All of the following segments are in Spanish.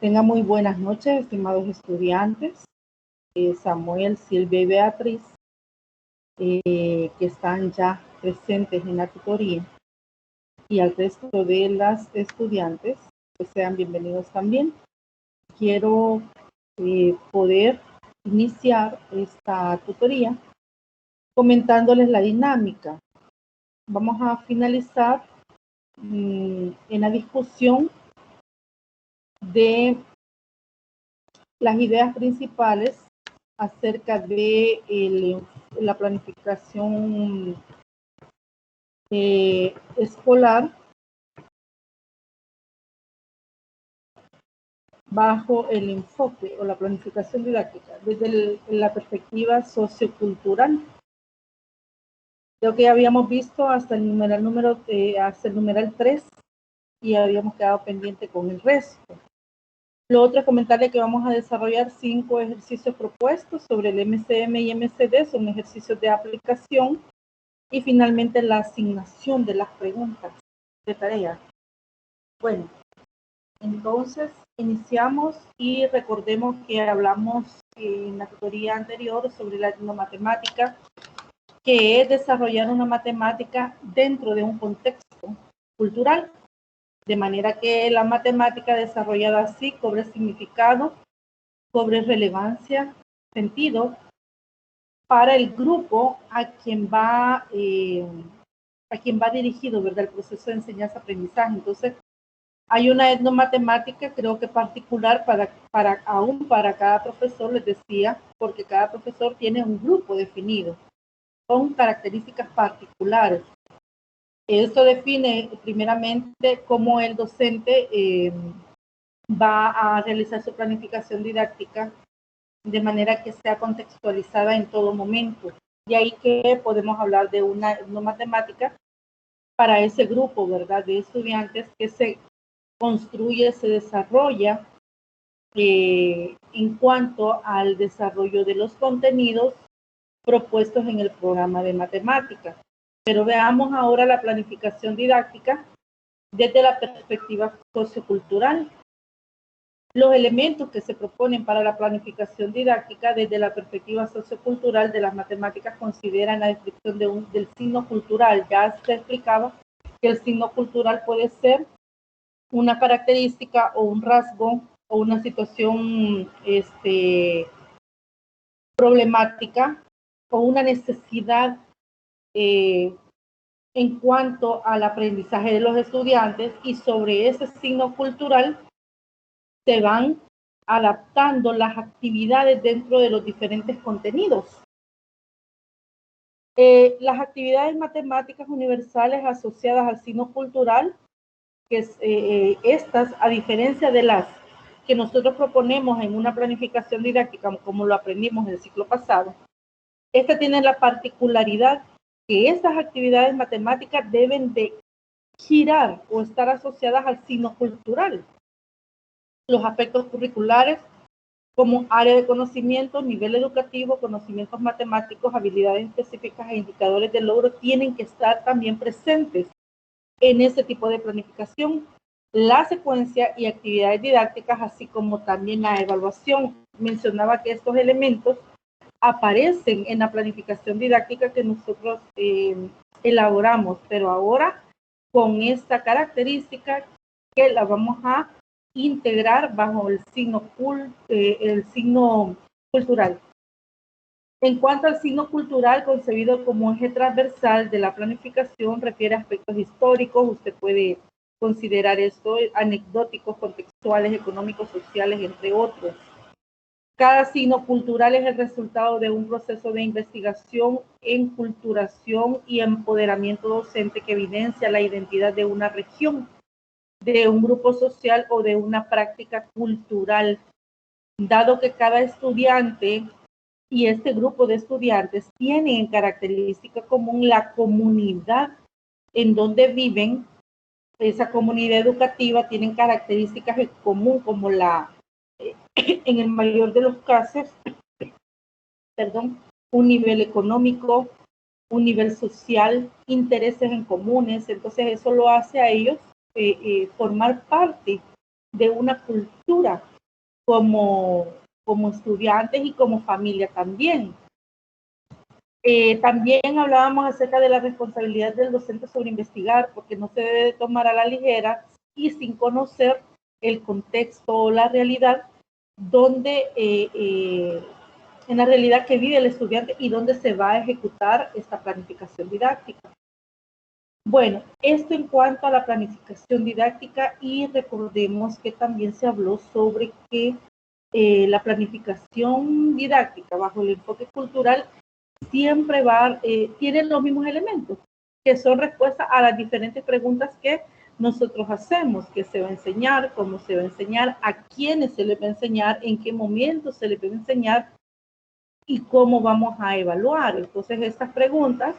Tengan muy buenas noches, estimados estudiantes, Samuel, Silvia y Beatriz, que están ya presentes en la tutoría, y al resto de las estudiantes, que sean bienvenidos también. Quiero poder iniciar esta tutoría comentándoles la dinámica. Vamos a finalizar en la discusión de las ideas principales acerca de la planificación escolar bajo el enfoque o la planificación didáctica desde la perspectiva sociocultural. Creo que ya habíamos visto hasta el numeral 3 y habíamos quedado pendiente con el resto. Lo otro es comentarle que vamos a desarrollar 5 ejercicios propuestos sobre el MCM y MCD, son ejercicios de aplicación, y finalmente la asignación de las preguntas de tarea. Bueno, entonces iniciamos y recordemos que hablamos en la tutoría anterior sobre la etnomatemática, que es desarrollar una matemática dentro de un contexto cultural, de manera que la matemática desarrollada así cobre significado, cobre relevancia, sentido para el grupo a quien va dirigido, ¿verdad?, el proceso de enseñanza-aprendizaje. Entonces, hay una etnomatemática, creo que particular para cada profesor, les decía, porque cada profesor tiene un grupo definido, con características particulares. Esto define primeramente cómo el docente va a realizar su planificación didáctica de manera que sea contextualizada en todo momento. De ahí que podemos hablar de una etnomatemática para ese grupo, ¿verdad?, de estudiantes que se construye, se desarrolla en cuanto al desarrollo de los contenidos propuestos en el programa de matemáticas. Pero veamos ahora la planificación didáctica desde la perspectiva sociocultural. Los elementos que se proponen para la planificación didáctica desde la perspectiva sociocultural de las matemáticas consideran la descripción del signo cultural. Ya se explicaba que el signo cultural puede ser una característica o un rasgo o una situación problemática o una necesidad en cuanto al aprendizaje de los estudiantes, y sobre ese signo cultural se van adaptando las actividades dentro de los diferentes contenidos. Las actividades matemáticas universales asociadas al signo cultural, que estas, a diferencia de las que nosotros proponemos en una planificación didáctica, como lo aprendimos en el ciclo pasado, esta tiene la particularidad que estas actividades matemáticas deben de girar o estar asociadas al signo cultural. Los aspectos curriculares como área de conocimiento, nivel educativo, conocimientos matemáticos, habilidades específicas e indicadores de logro tienen que estar también presentes en ese tipo de planificación. La secuencia y actividades didácticas, así como también la evaluación. Mencionaba que estos elementos aparecen en la planificación didáctica que nosotros elaboramos, pero ahora con esta característica que la vamos a integrar bajo el signo cultural. En cuanto al signo cultural, concebido como eje transversal de la planificación, refiere a aspectos históricos. Usted puede considerar esto anecdóticos, contextuales, económicos, sociales, entre otros. Cada signo cultural es el resultado de un proceso de investigación, enculturación y empoderamiento docente que evidencia la identidad de una región, de un grupo social o de una práctica cultural, dado que cada estudiante y este grupo de estudiantes tienen en característica común la comunidad en donde viven. Esa comunidad educativa tiene características en común, como en el mayor de los casos, un nivel económico, un nivel social, intereses en comunes. Entonces eso lo hace a ellos formar parte de una cultura como estudiantes y como familia también. También hablábamos acerca de la responsabilidad del docente sobre investigar, porque no se debe tomar a la ligera y sin conocer el contexto o la realidad donde, en la realidad que vive el estudiante y donde se va a ejecutar esta planificación didáctica. Bueno, esto en cuanto a la planificación didáctica, y recordemos que también se habló sobre que la planificación didáctica bajo el enfoque cultural siempre tienen los mismos elementos, que son respuestas a las diferentes preguntas que nosotros hacemos: qué se va a enseñar, cómo se va a enseñar, a quiénes se les va a enseñar, en qué momento se les va a enseñar y cómo vamos a evaluar. Entonces, estas preguntas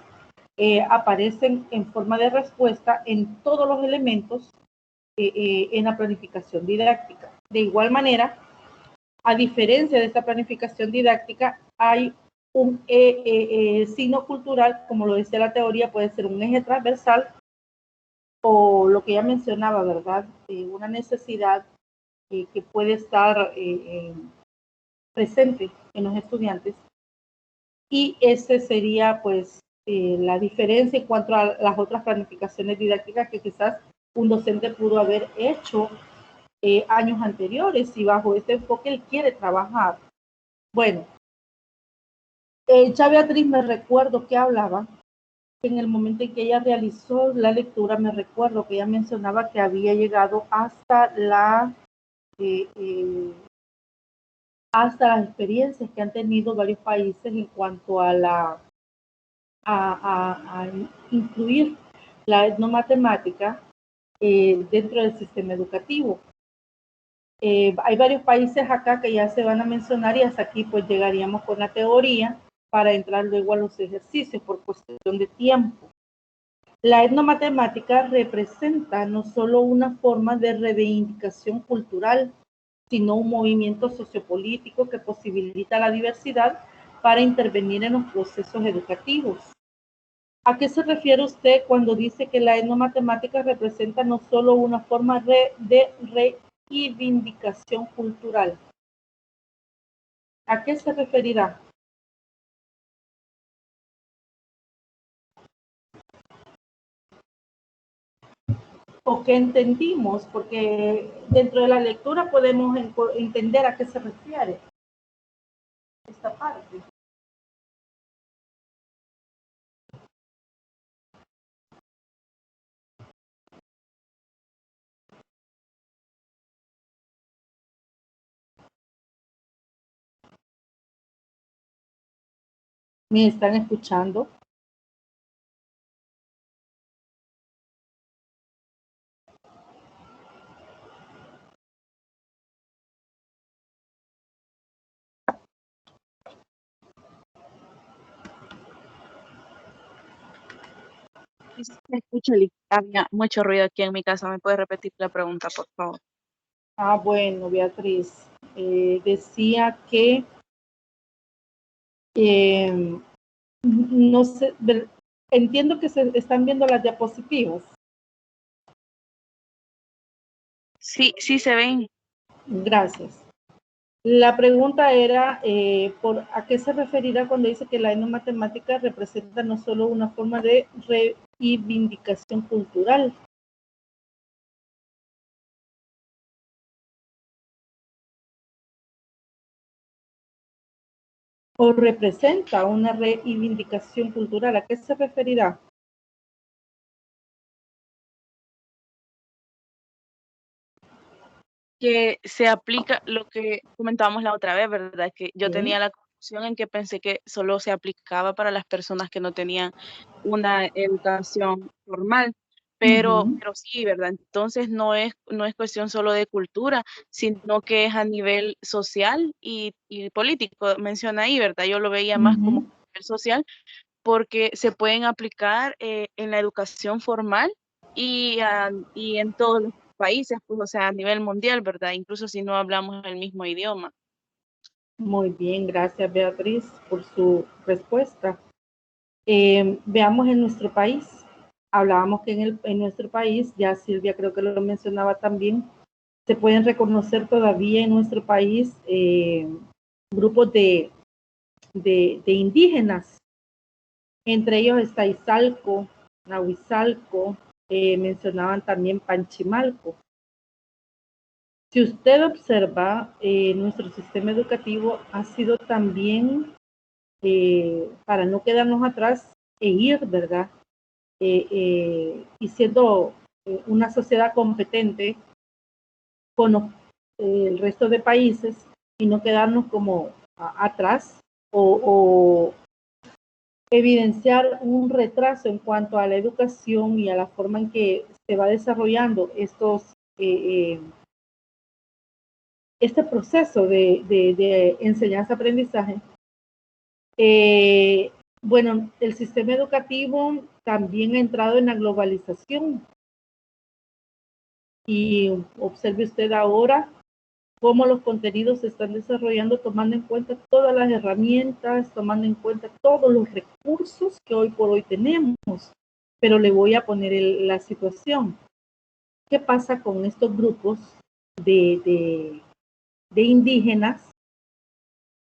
aparecen en forma de respuesta en todos los elementos en la planificación didáctica. De igual manera, a diferencia de esta planificación didáctica, hay un signo cultural, como lo decía la teoría, puede ser un eje transversal o lo que ya mencionaba, ¿verdad? Una necesidad que puede estar presente en los estudiantes. Y ese sería, pues, la diferencia en cuanto a las otras planificaciones didácticas que quizás un docente pudo haber hecho años anteriores, y bajo este enfoque él quiere trabajar. Bueno, ya Beatriz, me recuerdo que hablaba, que en el momento en que ella realizó la lectura, me recuerdo que ella mencionaba que había llegado hasta hasta las experiencias que han tenido varios países en cuanto a incluir la etnomatemática dentro del sistema educativo. Hay varios países acá que ya se van a mencionar, y hasta aquí pues llegaríamos con la teoría para entrar luego a los ejercicios por cuestión de tiempo. La etnomatemática representa no solo una forma de reivindicación cultural, sino un movimiento sociopolítico que posibilita la diversidad para intervenir en los procesos educativos. ¿A qué se refiere usted cuando dice que la etnomatemática representa no solo una forma de reivindicación cultural? ¿A qué se referirá? ¿O qué entendimos? Porque dentro de la lectura podemos entender a qué se refiere esta parte. ¿Me están escuchando? Sí, sí, me escucho, había mucho ruido aquí en mi casa. ¿Me puede repetir la pregunta, por favor? Ah, bueno, Beatriz, decía que no sé, entiendo que se están viendo las diapositivas. Sí, sí se ven. Gracias. La pregunta era, ¿a qué se referirá cuando dice que la etnomatemática representa no solo una forma de reivindicación cultural? ¿O representa una reivindicación cultural? ¿A qué se referirá? Que se aplica lo que comentábamos la otra vez, ¿verdad? Que yo tenía Sí. la confusión en que pensé que solo se aplicaba para las personas que no tenían una educación formal, pero sí, ¿verdad? Entonces no es cuestión solo de cultura, sino que es a nivel social y político. Menciona ahí, ¿verdad? Yo lo veía más como a nivel social, porque se pueden aplicar en la educación formal y en todos los países, pues, o sea, a nivel mundial, ¿verdad? Incluso si no hablamos el mismo idioma. Muy bien, gracias Beatriz por su respuesta. Veamos en nuestro país. Hablábamos que en nuestro país, ya Silvia creo que lo mencionaba también, Se pueden reconocer todavía en nuestro país grupos de indígenas. Entre ellos está Izalco, Nahuizalco, mencionaban también Panchimalco. Si usted observa, nuestro sistema educativo ha sido también, para no quedarnos atrás e ir, ¿verdad? Y siendo una sociedad competente con el resto de países y no quedarnos como atrás o evidenciar un retraso en cuanto a la educación y a la forma en que se va desarrollando este proceso de enseñanza-aprendizaje. Bueno, el sistema educativo también ha entrado en la globalización y observe usted ahora cómo los contenidos se están desarrollando tomando en cuenta todas las herramientas, tomando en cuenta todos los recursos que hoy por hoy tenemos. Pero le voy a poner la situación. ¿Qué pasa con estos grupos de indígenas,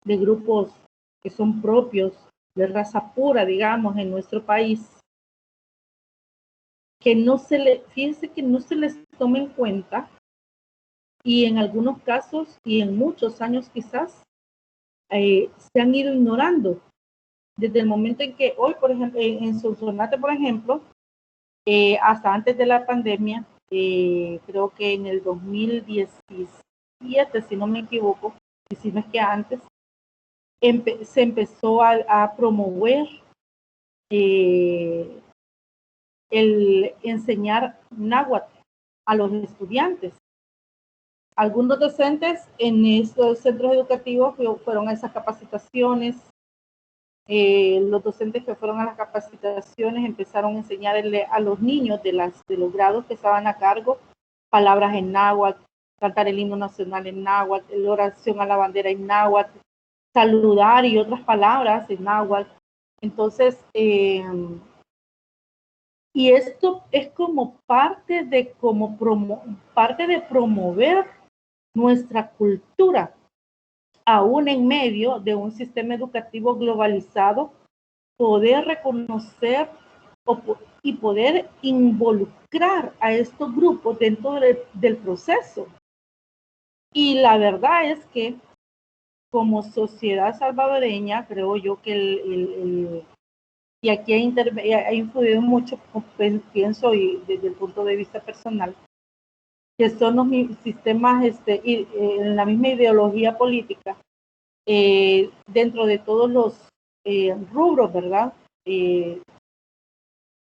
de grupos que son propios de raza pura, digamos, en nuestro país, que fíjense que no se les toma en cuenta y en algunos casos y en muchos años quizás se han ido ignorando desde el momento en que hoy, por ejemplo, en Sonsonate, por ejemplo, hasta antes de la pandemia, creo que en el 2017, si no me equivoco, y si no es que antes, se empezó a promover el enseñar náhuatl a los estudiantes. Algunos docentes en estos centros educativos fueron a esas capacitaciones. Los docentes que fueron a las capacitaciones empezaron a enseñarle a los niños de los grados que estaban a cargo palabras en náhuatl, cantar el himno nacional en náhuatl, la oración a la bandera en náhuatl, saludar y otras palabras en náhuatl. Entonces, y esto es como parte de promover nuestra cultura, aún en medio de un sistema educativo globalizado, poder reconocer y poder involucrar a estos grupos dentro del proceso. Y la verdad es que como sociedad salvadoreña, creo yo que y aquí ha influido mucho, pienso, y desde el punto de vista personal, que son los sistemas, en la misma ideología política, dentro de todos los rubros, ¿verdad?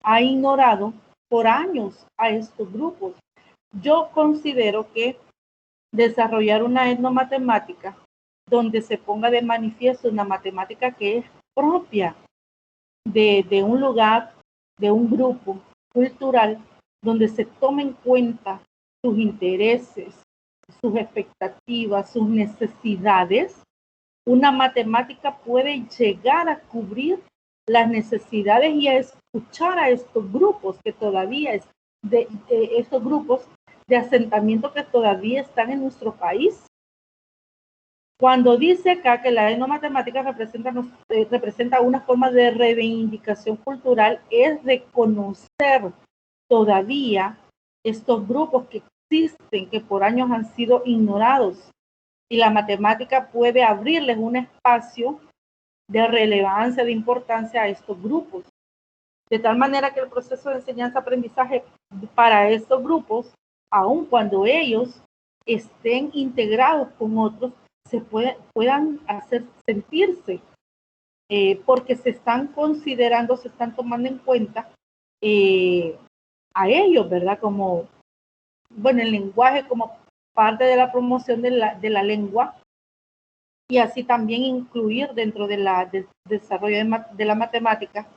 Ha ignorado por años a estos grupos. Yo considero que desarrollar una etnomatemática donde se ponga de manifiesto una matemática que es propia de un lugar, de un grupo cultural, donde se tome en cuenta sus intereses, sus expectativas, sus necesidades, una matemática puede llegar a cubrir las necesidades y a escuchar a estos grupos que todavía estos grupos de asentamiento que todavía están en nuestro país. Cuando dice acá que la etnomatemática representa una forma de reivindicación cultural, es reconocer todavía estos grupos que existen, que por años han sido ignorados. Y la matemática puede abrirles un espacio de relevancia, de importancia a estos grupos. De tal manera que el proceso de enseñanza-aprendizaje para estos grupos, aun cuando ellos estén integrados con otros, puedan hacer sentirse, porque se están considerando, se están tomando en cuenta a ellos, ¿verdad? Como, bueno, el lenguaje como parte de la promoción de la lengua, y así también incluir dentro del desarrollo de la matemática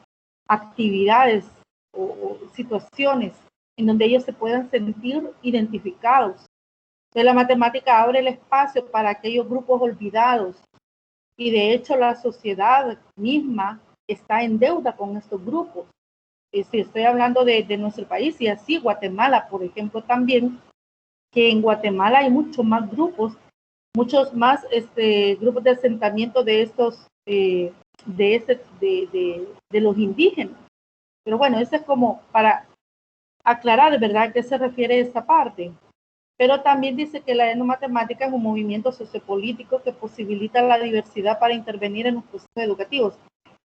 actividades o situaciones en donde ellos se puedan sentir identificados. Entonces, la matemática abre el espacio para aquellos grupos olvidados, y de hecho la sociedad misma está en deuda con estos grupos. Si estoy hablando de nuestro país, y así Guatemala, por ejemplo, también que en Guatemala hay muchos más grupos grupos de asentamiento de estos, de los indígenas. Pero bueno, eso es como para aclarar, ¿verdad?, a qué se refiere esta parte. Pero también dice que la etnomatemática es un movimiento sociopolítico que posibilita la diversidad para intervenir en los procesos educativos.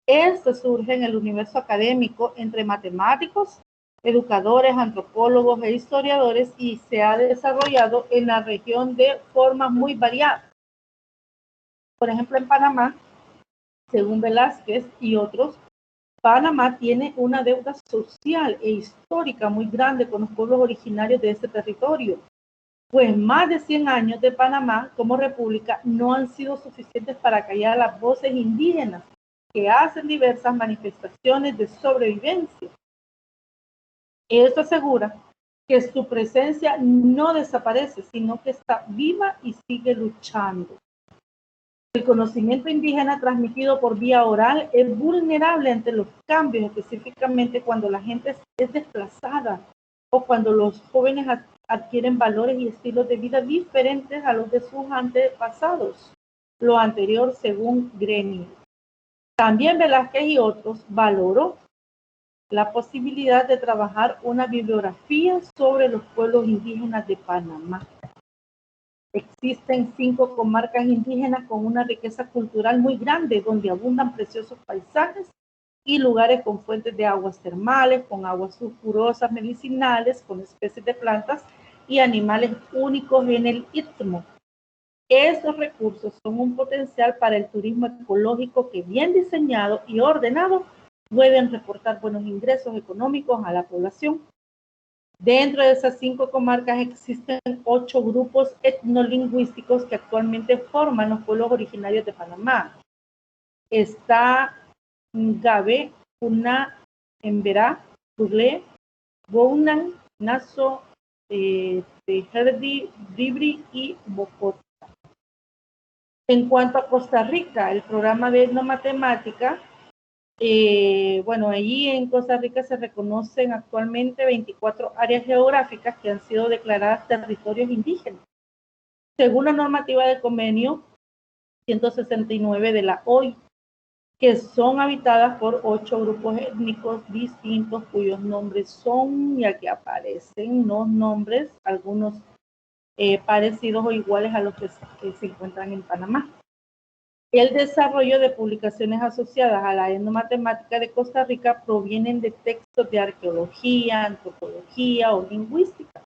Esto surge en el universo académico entre matemáticos, educadores, antropólogos e historiadores y se ha desarrollado en la región de formas muy variadas. Por ejemplo, en Panamá, según Velázquez y otros, Panamá tiene una deuda social e histórica muy grande con los pueblos originarios de ese territorio, pues más de 100 años de Panamá como república no han sido suficientes para callar las voces indígenas que hacen diversas manifestaciones de sobrevivencia. Esto asegura que su presencia no desaparece, sino que está viva y sigue luchando. El conocimiento indígena transmitido por vía oral es vulnerable ante los cambios, específicamente cuando la gente es desplazada o cuando los jóvenes adquieren valores y estilos de vida diferentes a los de sus antepasados. Lo anterior según Grenier. También Velázquez y otros valoró la posibilidad de trabajar una bibliografía sobre los pueblos indígenas de Panamá. Existen 5 comarcas indígenas con una riqueza cultural muy grande, donde abundan preciosos paisajes y lugares con fuentes de aguas termales, con aguas sulfurosas medicinales, con especies de plantas y animales únicos en el Istmo. Estos recursos son un potencial para el turismo ecológico que, bien diseñado y ordenado, pueden reportar buenos ingresos económicos a la población. Dentro de esas 5 comarcas existen 8 grupos etnolingüísticos que actualmente forman los pueblos originarios de Panamá. Está Ngabe, Una, Emberá, Tuglé, Gounan, Naso, Tejerdi, Bribri y Bocota. En cuanto a Costa Rica, el programa de etnomatemática, bueno, allí en Costa Rica se reconocen actualmente 24 áreas geográficas que han sido declaradas territorios indígenas, según la normativa del convenio 169 de la OIT, que son habitadas por 8 grupos étnicos distintos cuyos nombres son, y aquí aparecen los nombres, algunos parecidos o iguales a los que se encuentran en Panamá. El desarrollo de publicaciones asociadas a la etnomatemática de Costa Rica provienen de textos de arqueología, antropología o lingüística,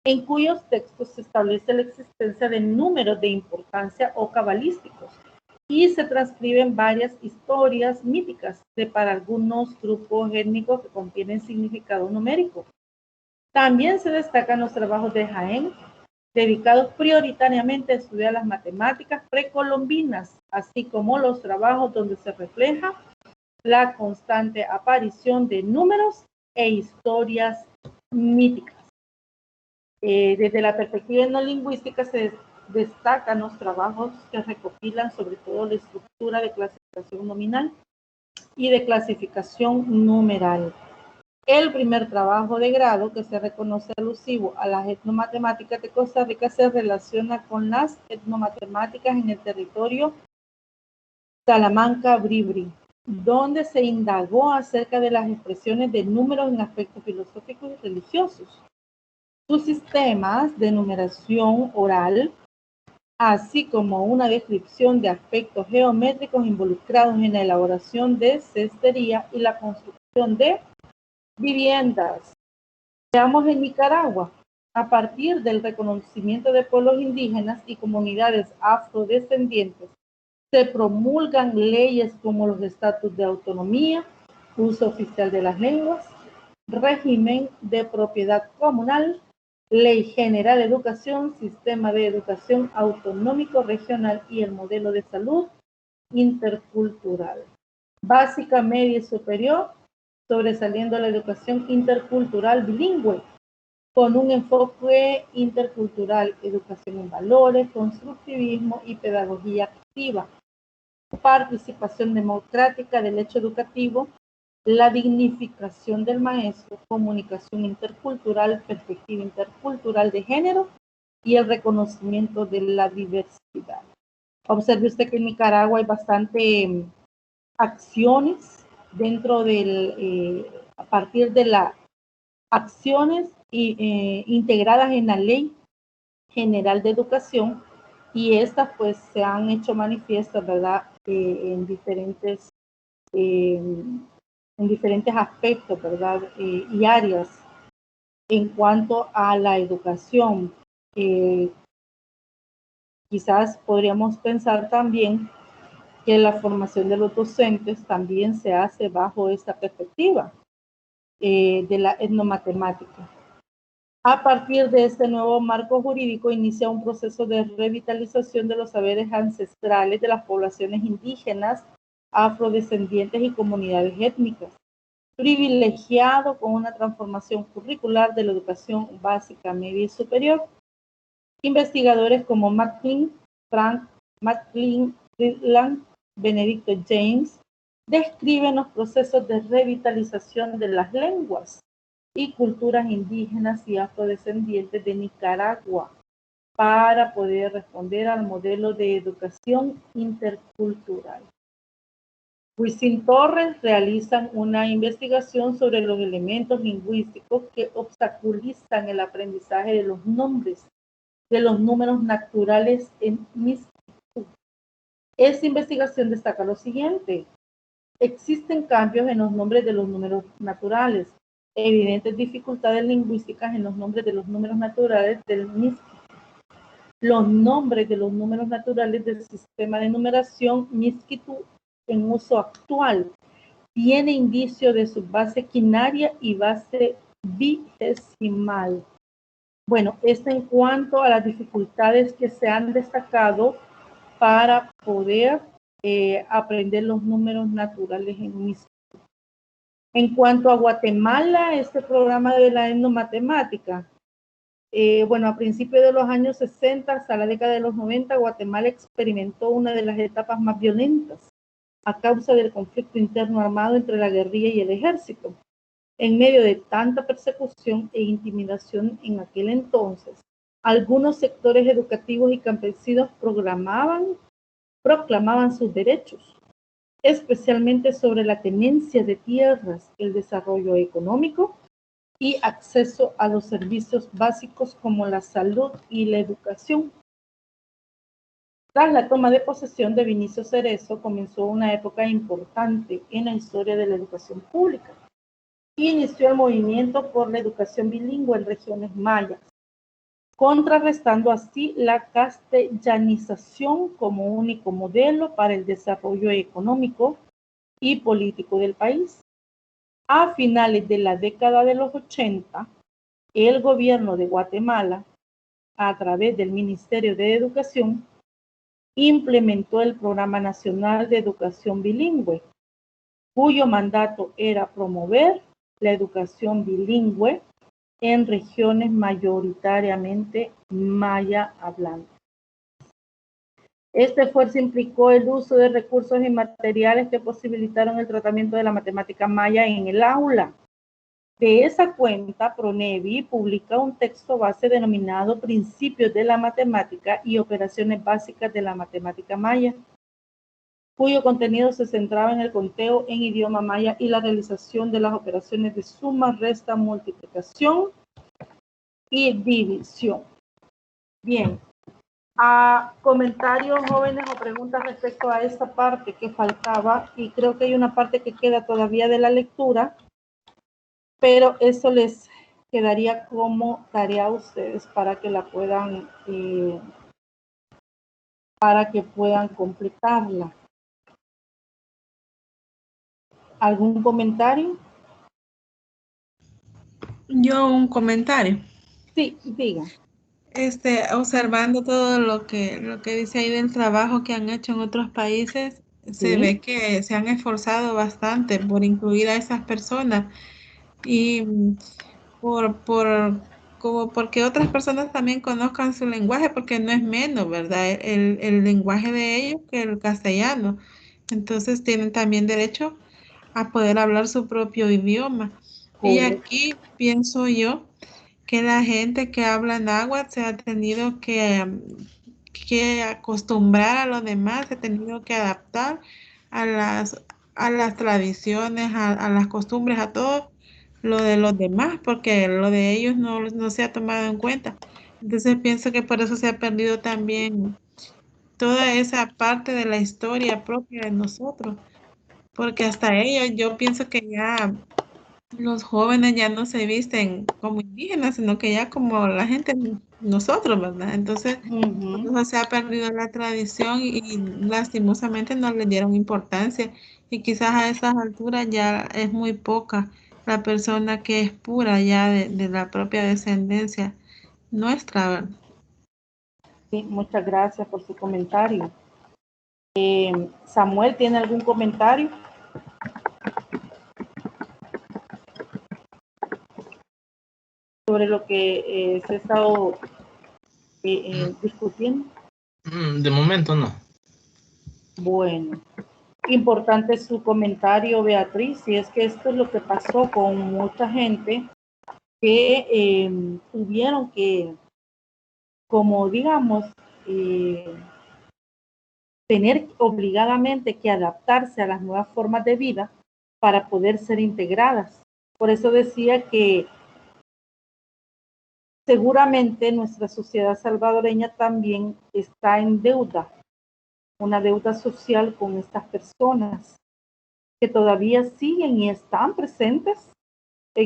en cuyos textos se establece la existencia de números de importancia o cabalísticos y se transcriben varias historias míticas para algunos grupos étnicos que contienen significado numérico. También se destacan los trabajos de Jaén, dedicados prioritariamente a estudiar las matemáticas precolombinas, así como los trabajos donde se refleja la constante aparición de números e historias míticas. Desde la perspectiva etnolingüística se destacan los trabajos que recopilan sobre todo la estructura de clasificación nominal y de clasificación numeral. El primer trabajo de grado que se reconoce alusivo a las etnomatemáticas de Costa Rica se relaciona con las etnomatemáticas en el territorio Salamanca-Bribri, donde se indagó acerca de las expresiones de números en aspectos filosóficos y religiosos. Sus sistemas de numeración oral, así como una descripción de aspectos geométricos involucrados en la elaboración de cestería y la construcción de viviendas. Veamos en Nicaragua, a partir del reconocimiento de pueblos indígenas y comunidades afrodescendientes, se promulgan leyes como los estatutos de autonomía, uso oficial de las lenguas, régimen de propiedad comunal, ley general de educación, sistema de educación autonómico regional y el modelo de salud intercultural. Básica, media y superior, sobresaliendo la educación intercultural bilingüe, con un enfoque intercultural, educación en valores, constructivismo y pedagogía activa, participación democrática del hecho educativo, la dignificación del maestro, comunicación intercultural, perspectiva intercultural de género y el reconocimiento de la diversidad. Observe usted que en Nicaragua hay bastante acciones dentro del, a partir de las acciones integradas en la Ley General de Educación, y estas pues se han hecho manifiestas, ¿verdad? En diferentes aspectos, ¿verdad? Y áreas en cuanto a la educación. Quizás podríamos pensar también que la formación de los docentes también se hace bajo esta perspectiva de la etnomatemática. A partir de este nuevo marco jurídico inicia un proceso de revitalización de los saberes ancestrales de las poblaciones indígenas, afrodescendientes y comunidades étnicas, privilegiado con una transformación curricular de la educación básica, media y superior. Investigadores como Frank Friedland, Benedicto James, describen los procesos de revitalización de las lenguas y culturas indígenas y afrodescendientes de Nicaragua para poder responder al modelo de educación intercultural. Wisin Torres realizan una investigación sobre los elementos lingüísticos que obstaculizan el aprendizaje de los nombres de los números naturales en Miskito. Esta investigación destaca lo siguiente: existen cambios en los nombres de los números naturales, evidentes dificultades lingüísticas en los nombres de los números naturales del Miskito. Los nombres de los números naturales del sistema de numeración Miskito en uso actual tiene indicio de su base quinaria y base vigesimal. Bueno, esto en cuanto a las dificultades que se han destacado para poder aprender los números naturales en Miskito. En cuanto a Guatemala, este programa de la etnomatemática, bueno, a principios de los años 60 hasta la década de los 90, Guatemala experimentó una de las etapas más violentas a causa del conflicto interno armado entre la guerrilla y el ejército. En medio de tanta persecución e intimidación en aquel entonces, algunos sectores educativos y campesinos proclamaban sus derechos, especialmente sobre la tenencia de tierras, el desarrollo económico y acceso a los servicios básicos como la salud y la educación. Tras la toma de posesión de Vinicio Cerezo, comenzó una época importante en la historia de la educación pública. Inició el movimiento por la educación bilingüe en regiones mayas, contrarrestando así la castellanización como único modelo para el desarrollo económico y político del país. A finales de la década de los 80, el gobierno de Guatemala, a través del Ministerio de Educación, implementó el Programa Nacional de Educación Bilingüe, cuyo mandato era promover la educación bilingüe en regiones mayoritariamente maya hablantes. Este esfuerzo implicó el uso de recursos y materiales que posibilitaron el tratamiento de la matemática maya en el aula. De esa cuenta, PRONEVI publica un texto base denominado Principios de la Matemática y Operaciones Básicas de la Matemática Maya, cuyo contenido se centraba en el conteo en idioma maya y la realización de las operaciones de suma, resta, multiplicación y división. Bien, comentarios, jóvenes, o preguntas respecto a esta parte que faltaba, y creo que hay una parte que queda todavía de la lectura, pero eso les quedaría como tarea a ustedes para que la puedan, completarla. ¿Algún comentario? Yo un comentario. Sí, diga. Observando todo lo que dice ahí del trabajo que han hecho en otros países, se Sí. ve que se han esforzado bastante por incluir a esas personas y porque otras personas también conozcan su lenguaje, porque no es menos, ¿verdad? El lenguaje de ellos que el castellano. Entonces tienen también derecho a poder hablar su propio idioma. Y Correcto. aquí pienso yo que la gente que habla náhuatl se ha tenido que acostumbrar a los demás, se ha tenido que adaptar a a las tradiciones, a las costumbres, a todo lo de los demás, porque lo de ellos no se ha tomado en cuenta. Entonces pienso que por eso se ha perdido también toda esa parte de la historia propia de nosotros, porque hasta ellos, yo pienso que ya los jóvenes ya no se visten como indígenas, sino que ya como la gente, nosotros, ¿verdad? Entonces, por Ujú. eso se ha perdido la tradición y lastimosamente no le dieron importancia. Y quizás a esas alturas ya es muy poca la persona que es pura ya de la propia descendencia nuestra, ¿verdad? Sí, muchas gracias por su comentario. Samuel, ¿tiene algún comentario sobre lo que se ha estado discutiendo? De momento no. Bueno, importante su comentario, Beatriz, y es que esto es lo que pasó con mucha gente que tuvieron que, como digamos, eh, tener obligadamente que adaptarse a las nuevas formas de vida para poder ser integradas. Por eso decía que seguramente nuestra sociedad salvadoreña también está en deuda, una deuda social con estas personas que todavía siguen y están presentes.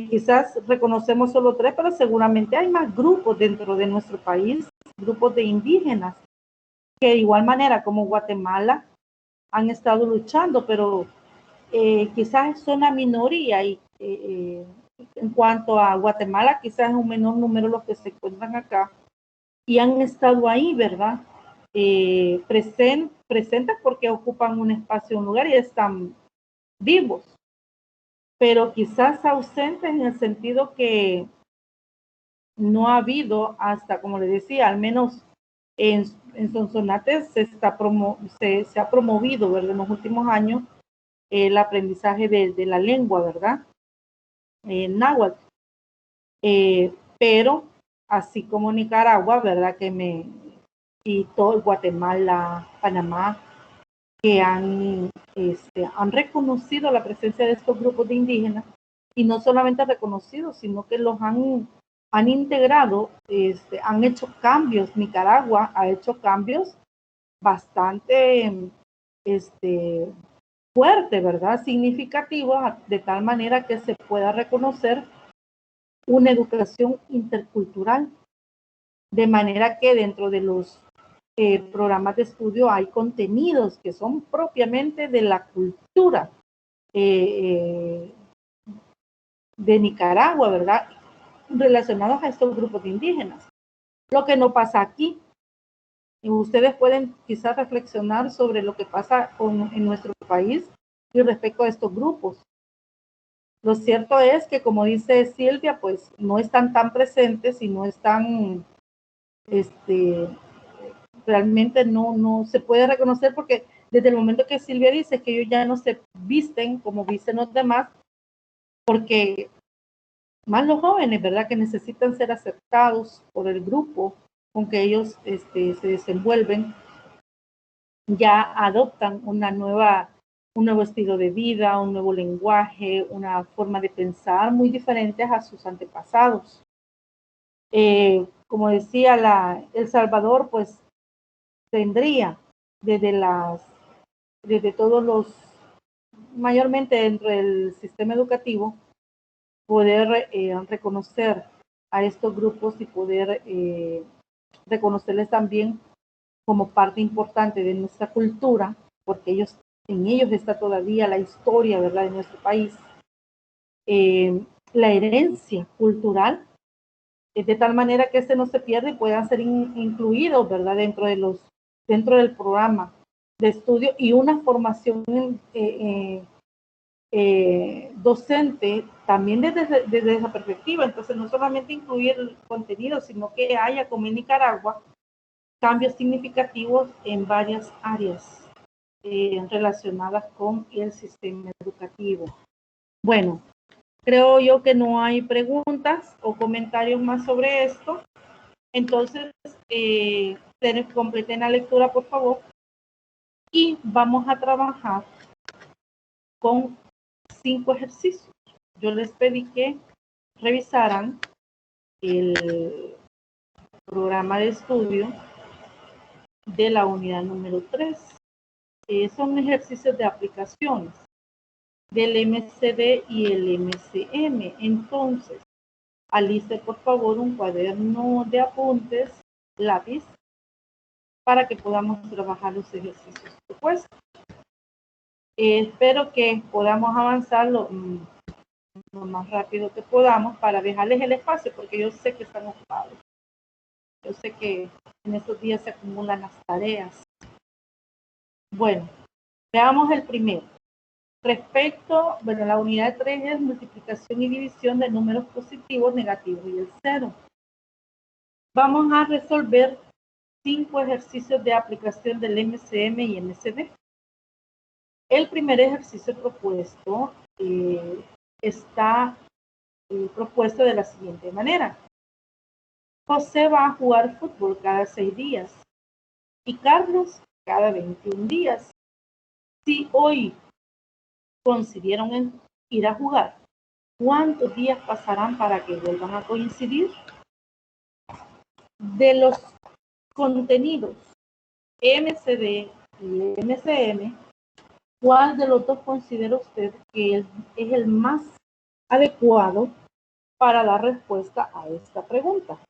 Quizás reconocemos solo 3, pero seguramente hay más grupos dentro de nuestro país, grupos de indígenas, que de igual manera como Guatemala han estado luchando, pero quizás son una minoría y en cuanto a Guatemala, quizás es un menor número los que se encuentran acá y han estado ahí, ¿verdad? Presentes porque ocupan un espacio, un lugar y están vivos, pero quizás ausentes en el sentido que no ha habido hasta, como le decía, al menos en Sonsonate se ha promovido, ¿verdad? En los últimos años el aprendizaje de la lengua, ¿verdad? Náhuatl. Pero así como Nicaragua, ¿verdad? Y todo Guatemala, Panamá, que han reconocido la presencia de estos grupos de indígenas y no solamente reconocido, sino que los han integrado, han hecho cambios. Nicaragua ha hecho cambios bastante fuerte, ¿verdad? Significativo, de tal manera que se pueda reconocer una educación intercultural, de manera que dentro de los programas de estudio hay contenidos que son propiamente de la cultura eh, de Nicaragua, ¿verdad? Relacionados a estos grupos de indígenas. Lo que no pasa aquí. Y ustedes pueden quizás reflexionar sobre lo que pasa en nuestro país y respecto a estos grupos. Lo cierto es que, como dice Silvia, pues no están tan presentes y no están, realmente no se puede reconocer porque desde el momento que Silvia dice que ellos ya no se visten como visten los demás, porque más los jóvenes, ¿verdad? Que necesitan ser aceptados por el grupo con que ellos se desenvuelven, ya adoptan un nuevo estilo de vida, un nuevo lenguaje, una forma de pensar muy diferentes a sus antepasados. Como decía, El Salvador, pues tendría desde todos mayormente dentro del sistema educativo, poder reconocer a estos grupos y poder reconocerles también como parte importante de nuestra cultura, porque en ellos está todavía la historia, ¿verdad?, de nuestro país, la herencia cultural, de tal manera que no se pierda y puedan ser incluidos, ¿verdad?, dentro del programa de estudio y una formación docente también desde esa perspectiva. Entonces, no solamente incluir el contenido, sino que haya, como en Nicaragua, cambios significativos en varias áreas relacionadas con el sistema educativo. Bueno, Creo yo que no hay preguntas o comentarios más sobre esto. Entonces, completen la lectura, por favor. Y vamos a trabajar con 5 ejercicios. Yo les pedí que revisaran el programa de estudio de la unidad número 3. Son ejercicios de aplicaciones del MCD y el MCM. Entonces, aliste por favor un cuaderno de apuntes, lápiz, para que podamos trabajar los ejercicios propuestos. Espero que podamos avanzar lo más rápido que podamos para dejarles el espacio, porque yo sé que están ocupados. Yo sé que en estos días se acumulan las tareas. Bueno, veamos el primero. Respecto, bueno, la unidad 3 es multiplicación y división de números positivos, negativos y el 0. Vamos a resolver 5 ejercicios de aplicación del MCM y MCD. El primer ejercicio propuesto está propuesto de la siguiente manera. José va a jugar fútbol cada 6 días y Carlos cada 21 días. Si hoy coincidieron ir a jugar, ¿cuántos días pasarán para que vuelvan a coincidir? De los contenidos MCD y MCM, ¿cuál de los dos considera usted que es el más adecuado para la respuesta a esta pregunta?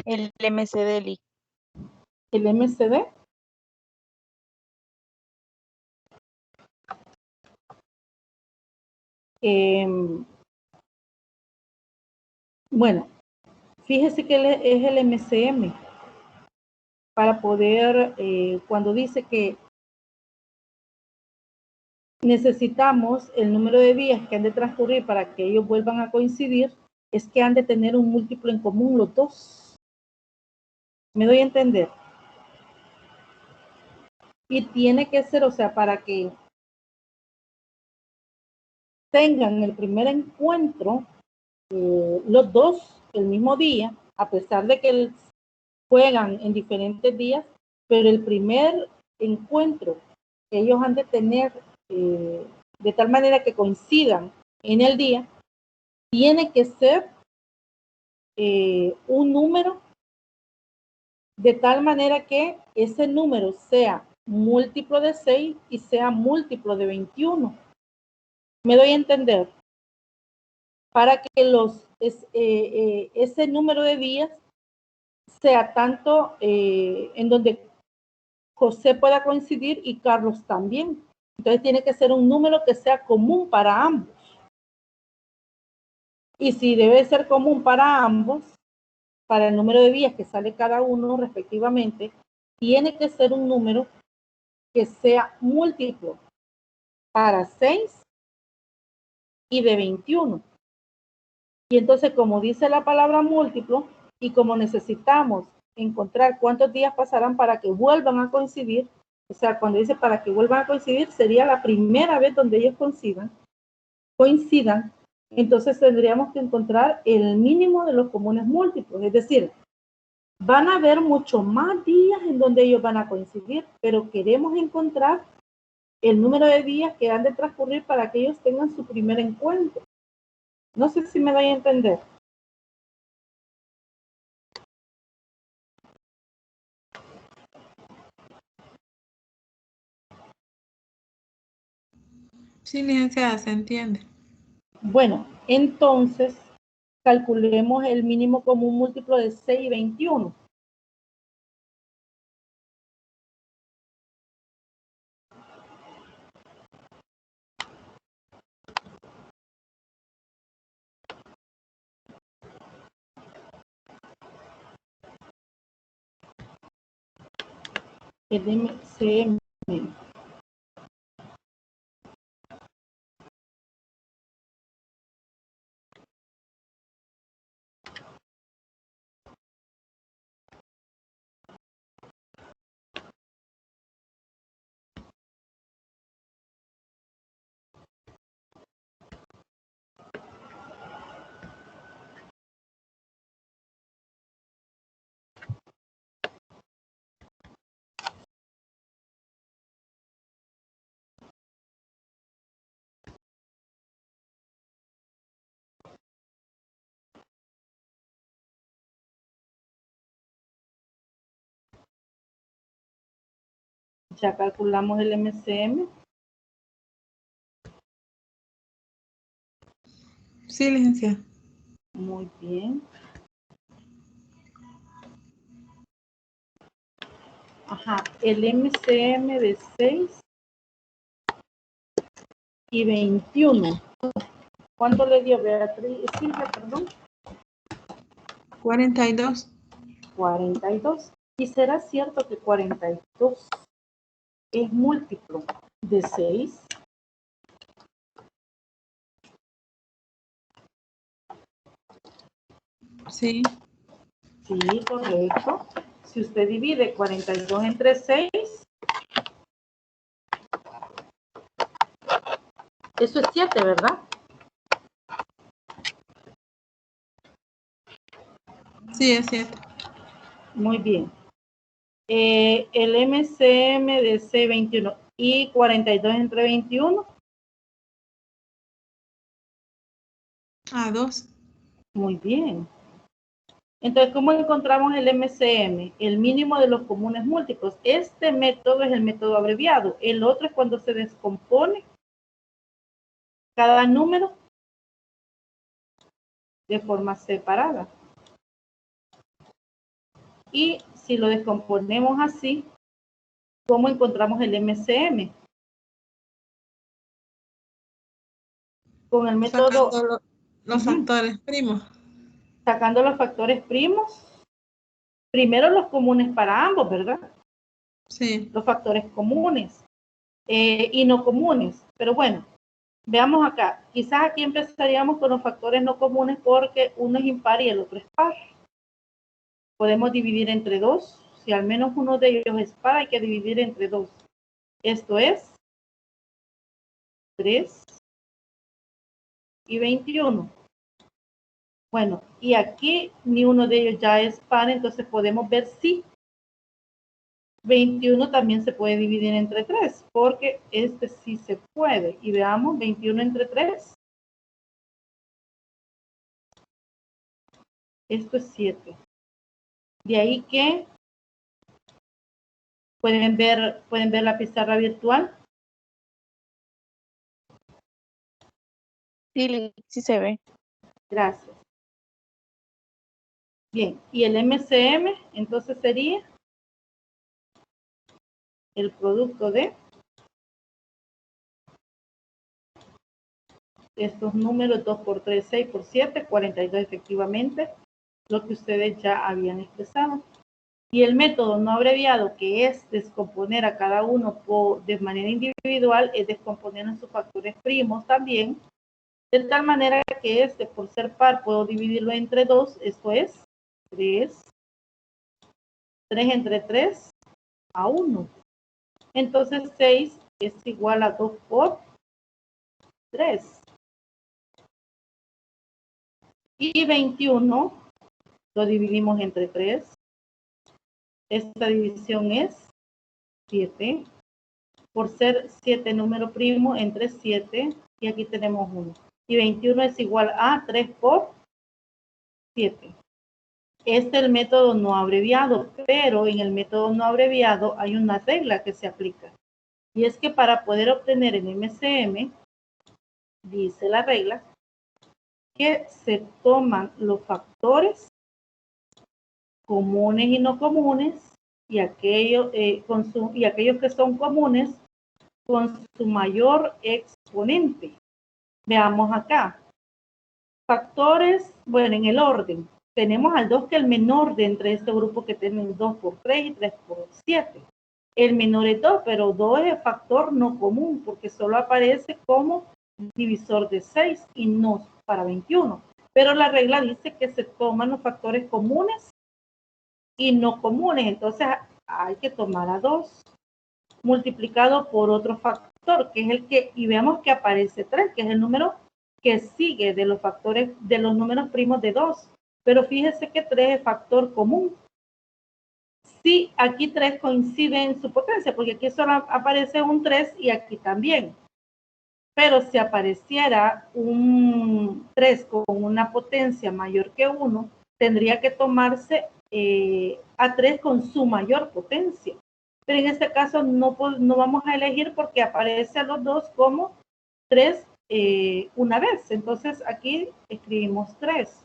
El MCD, Lic. ¿El MCD? Bueno, fíjese que es el MCM para poder, cuando dice que necesitamos el número de días que han de transcurrir para que ellos vuelvan a coincidir, es que han de tener un múltiplo en común los dos. ¿Me doy a entender? Y tiene que ser, o sea, para que tengan el primer encuentro, los dos el mismo día, a pesar de que juegan en diferentes días, pero el primer encuentro que ellos han de tener de tal manera que coincidan en el día, tiene que ser un número de tal manera que ese número sea múltiplo de 6 y sea múltiplo de 21. ¿Me doy a entender? Para que ese número de días sea tanto en donde José pueda coincidir y Carlos también. Entonces tiene que ser un número que sea común para ambos. Y si debe ser común para ambos, para el número de días que sale cada uno respectivamente, tiene que ser un número que sea múltiplo para 6 y de 21. Y entonces, como dice la palabra múltiplo, y como necesitamos encontrar cuántos días pasarán para que vuelvan a coincidir, o sea, cuando dice para que vuelvan a coincidir, sería la primera vez donde ellos coincidan, entonces tendríamos que encontrar el mínimo de los comunes múltiplos, es decir, van a haber mucho más días en donde ellos van a coincidir, pero queremos encontrar el número de días que han de transcurrir para que ellos tengan su primer encuentro. No sé si me doy a entender. Sí, licenciada, se entiende. Bueno, entonces calculemos el mínimo común múltiplo de 6 y 21. el MCM. Ya calculamos el MCM. Sí, licenciada. Muy bien. Ajá, el MCM de 6 y 21. ¿Cuánto le dio Beatriz? Silvia, perdón. 42. 42. ¿Y será cierto que 42 es múltiplo de 6? Sí. Sí, correcto. Si usted divide 42 entre 6, eso es 7, ¿verdad? Sí, es cierto. Muy bien. El MCM de C21 y 42 entre 21. A 2. Muy bien. Entonces, ¿cómo encontramos el MCM? El mínimo de los comunes múltiplos. Este método es el método abreviado. El otro es cuando se descompone cada número de forma separada. Y si lo descomponemos así, ¿cómo encontramos el MCM? Con el método... Sacando los factores primos. Sacando los factores primos. Primero los comunes para ambos, ¿verdad? Sí. Los factores comunes y no comunes. Pero bueno, veamos acá. Quizás aquí empezaríamos con los factores no comunes porque uno es impar y el otro es par. Podemos dividir entre 2. Si al menos uno de ellos es par, hay que dividir entre 2. Esto es 3 y 21. Bueno, y aquí ni uno de ellos ya es par, entonces podemos ver si 21 también se puede dividir entre 3, porque este sí se puede. Y veamos, 21 entre 3. Esto es 7. De ahí que pueden ver la pizarra virtual. Sí, sí se ve. Gracias. Bien, y el MCM entonces sería el producto de estos números 2 por 3, 6 por 7, 42 efectivamente, lo que ustedes ya habían expresado. Y el método no abreviado, que es descomponer a cada uno de manera individual, es descomponer en sus factores primos también, de tal manera que este, por ser par, puedo dividirlo entre 2, esto es 3. 3 entre 3 a 1. Entonces 6 es igual a 2 por 3. Y 21 lo dividimos entre 3. Esta división es 7. Por ser 7 número primo entre 7. Y aquí tenemos 1. Y 21 es igual a 3 por 7. Este es el método no abreviado, pero en el método no abreviado hay una regla que se aplica. Y es que para poder obtener el MCM, dice la regla, que se toman los factores comunes y no comunes y aquellos que son comunes con su mayor exponente. Veamos acá. Factores, bueno, en el orden. Tenemos al 2 que es el menor de entre este grupo que tienen 2 por 3 y 3 por 7. El menor es 2, pero 2 es el factor no común, porque solo aparece como divisor de 6 y no para 21. Pero la regla dice que se toman los factores comunes y no comunes. Entonces hay que tomar a 2 multiplicado por otro factor, que es el que, y veamos que aparece 3, que es el número que sigue de los factores, de los números primos de 2. Pero fíjese que 3 es factor común. Sí, aquí 3 coincide en su potencia, porque aquí solo aparece un 3 y aquí también. Pero si apareciera un 3 con una potencia mayor que 1, tendría que tomarse a 3 con su mayor potencia. Pero en este caso no vamos a elegir porque aparece a los dos como 3 una vez. Entonces aquí escribimos 3.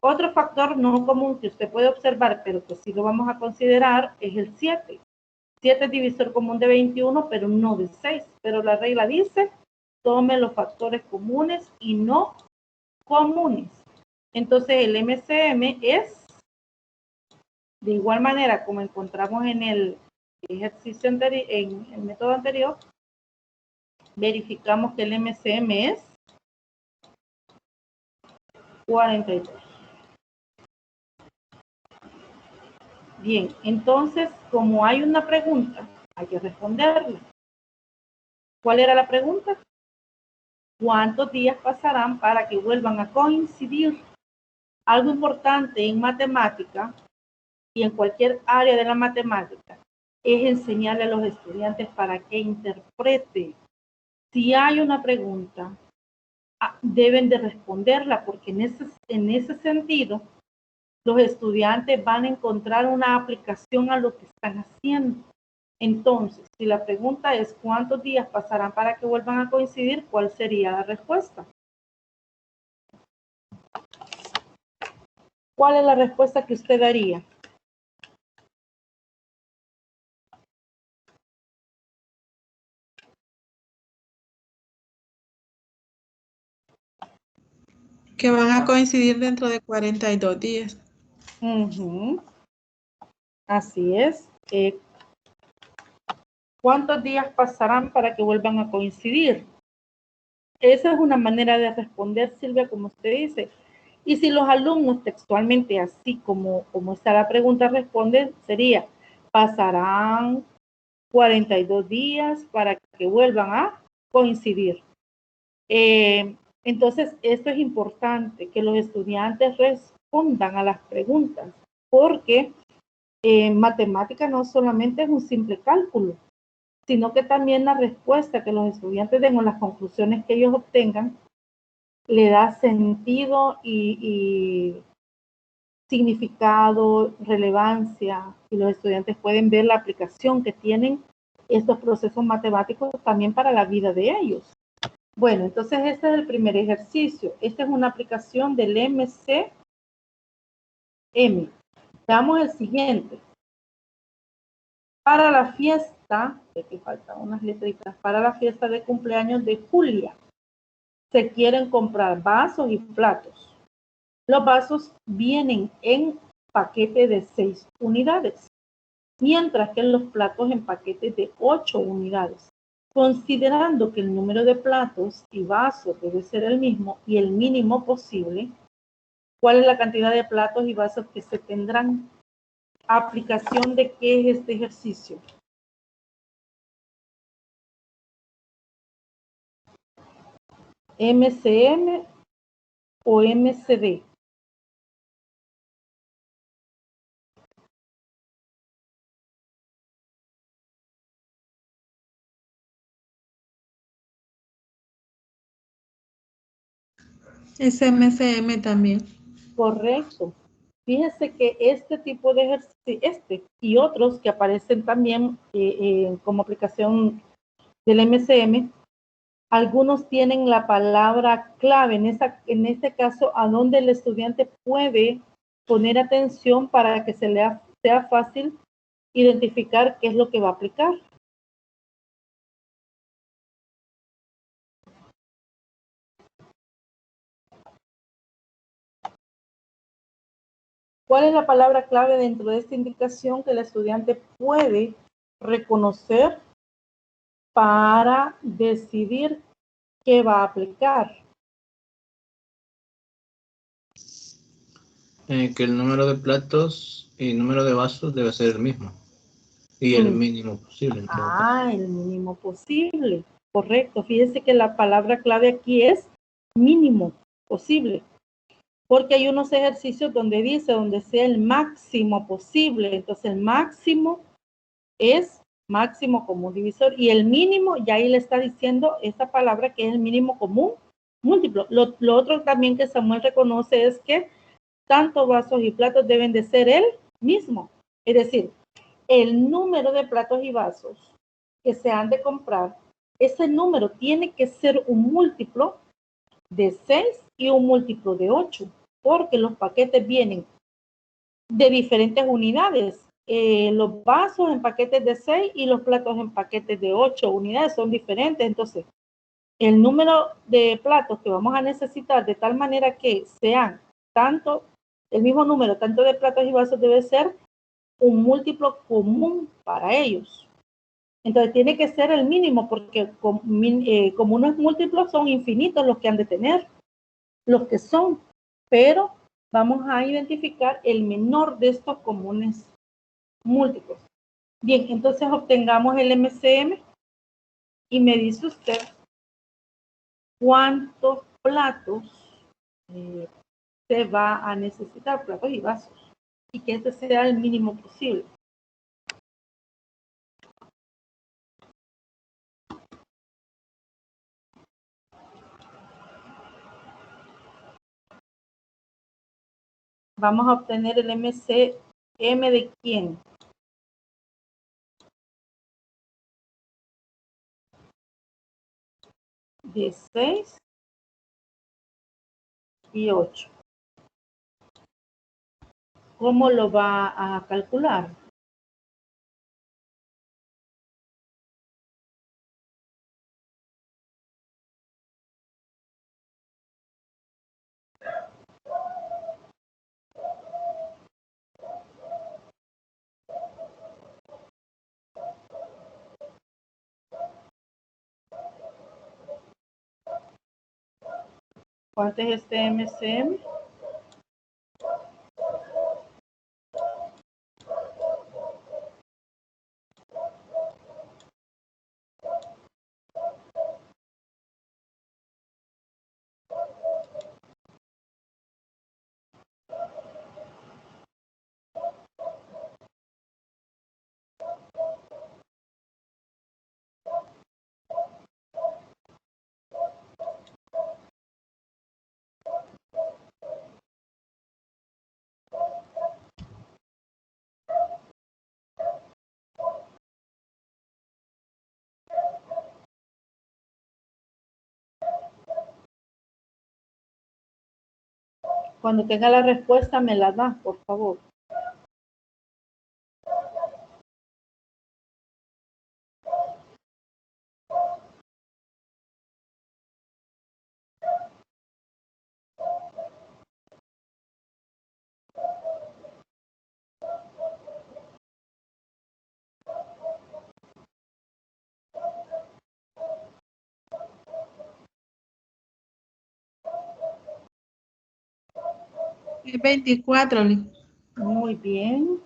Otro factor no común que usted puede observar, pero que sí lo vamos a considerar, es el 7. 7 es divisor común de 21, pero no de 6. Pero la regla dice, tome los factores comunes y no comunes. Entonces el MCM es, de igual manera como encontramos en el ejercicio anterior, en el método anterior, verificamos que el MCM es 42. Bien, entonces, como hay una pregunta, hay que responderla. ¿Cuál era la pregunta? ¿Cuántos días pasarán para que vuelvan a coincidir? Algo importante en matemática y en cualquier área de la matemática es enseñarle a los estudiantes para que interprete. Si hay una pregunta, deben de responderla, porque en ese sentido los estudiantes van a encontrar una aplicación a lo que están haciendo. Entonces, si la pregunta es ¿cuántos días pasarán para que vuelvan a coincidir? ¿Cuál sería la respuesta? ¿Cuál es la respuesta que usted daría? Que van a coincidir dentro de 42 días. Así es. ¿Cuántos días pasarán para que vuelvan a coincidir? Esa es una manera de responder, Silvia, como usted dice. Y si los alumnos textualmente, así como está la pregunta, responden, sería, pasarán 42 días para que vuelvan a coincidir. Entonces, esto es importante, que los estudiantes respondan a las preguntas, porque matemática no solamente es un simple cálculo, sino que también la respuesta que los estudiantes den o las conclusiones que ellos obtengan le da sentido y significado, relevancia, y los estudiantes pueden ver la aplicación que tienen estos procesos matemáticos también para la vida de ellos. Bueno, entonces este es el primer ejercicio. Esta es una aplicación del MCM. Veamos el siguiente. Para la fiesta, aquí faltan unas letritas, para la fiesta de cumpleaños de Julia, se quieren comprar vasos y platos. Los vasos vienen en paquete de 6 unidades, mientras que los platos en paquetes de 8 unidades. Considerando que el número de platos y vasos debe ser el mismo y el mínimo posible, ¿cuál es la cantidad de platos y vasos que se tendrán? ¿Aplicación de qué es este ejercicio? ¿MCM o MCD? Es MCM también. Correcto. Fíjese que este tipo de ejercicio, este y otros que aparecen también como aplicación del MCM, algunos tienen la palabra clave, en este caso, a donde el estudiante puede poner atención para que sea fácil identificar qué es lo que va a aplicar. ¿Cuál es la palabra clave dentro de esta indicación que el estudiante puede reconocer para decidir qué va a aplicar? Que el número de platos y el número de vasos debe ser el mismo. Y el mínimo posible. En todo caso. El mínimo posible. Correcto. Fíjense que la palabra clave aquí es mínimo posible. Porque hay unos ejercicios donde dice, donde sea el máximo posible. Entonces el máximo es máximo común divisor y el mínimo, ya ahí le está diciendo esa palabra que es el mínimo común múltiplo. Lo otro también que Samuel reconoce es que tanto vasos y platos deben de ser el mismo. Es decir, el número de platos y vasos que se han de comprar, ese número tiene que ser un múltiplo de 6 y un múltiplo de 8, porque los paquetes vienen de diferentes unidades. Los vasos en paquetes de 6 y los platos en paquetes de 8 unidades son diferentes. Entonces, el número de platos que vamos a necesitar de tal manera que sean tanto, el mismo número, tanto de platos y vasos debe ser un múltiplo común para ellos. Entonces, tiene que ser el mínimo porque como unos múltiplos son infinitos los que han de tener, los que son, pero vamos a identificar el menor de estos comunes múltiplos. Bien, entonces obtengamos el MCM y me dice usted cuántos platos se va a necesitar, platos y vasos, y que este sea el mínimo posible. Vamos a obtener el MCM de quién. De 6 y 8. ¿Cómo lo va a calcular? ¿Cuánto es este MCM? Cuando tenga la respuesta me la da, por favor. Es 24, Lee. Muy bien.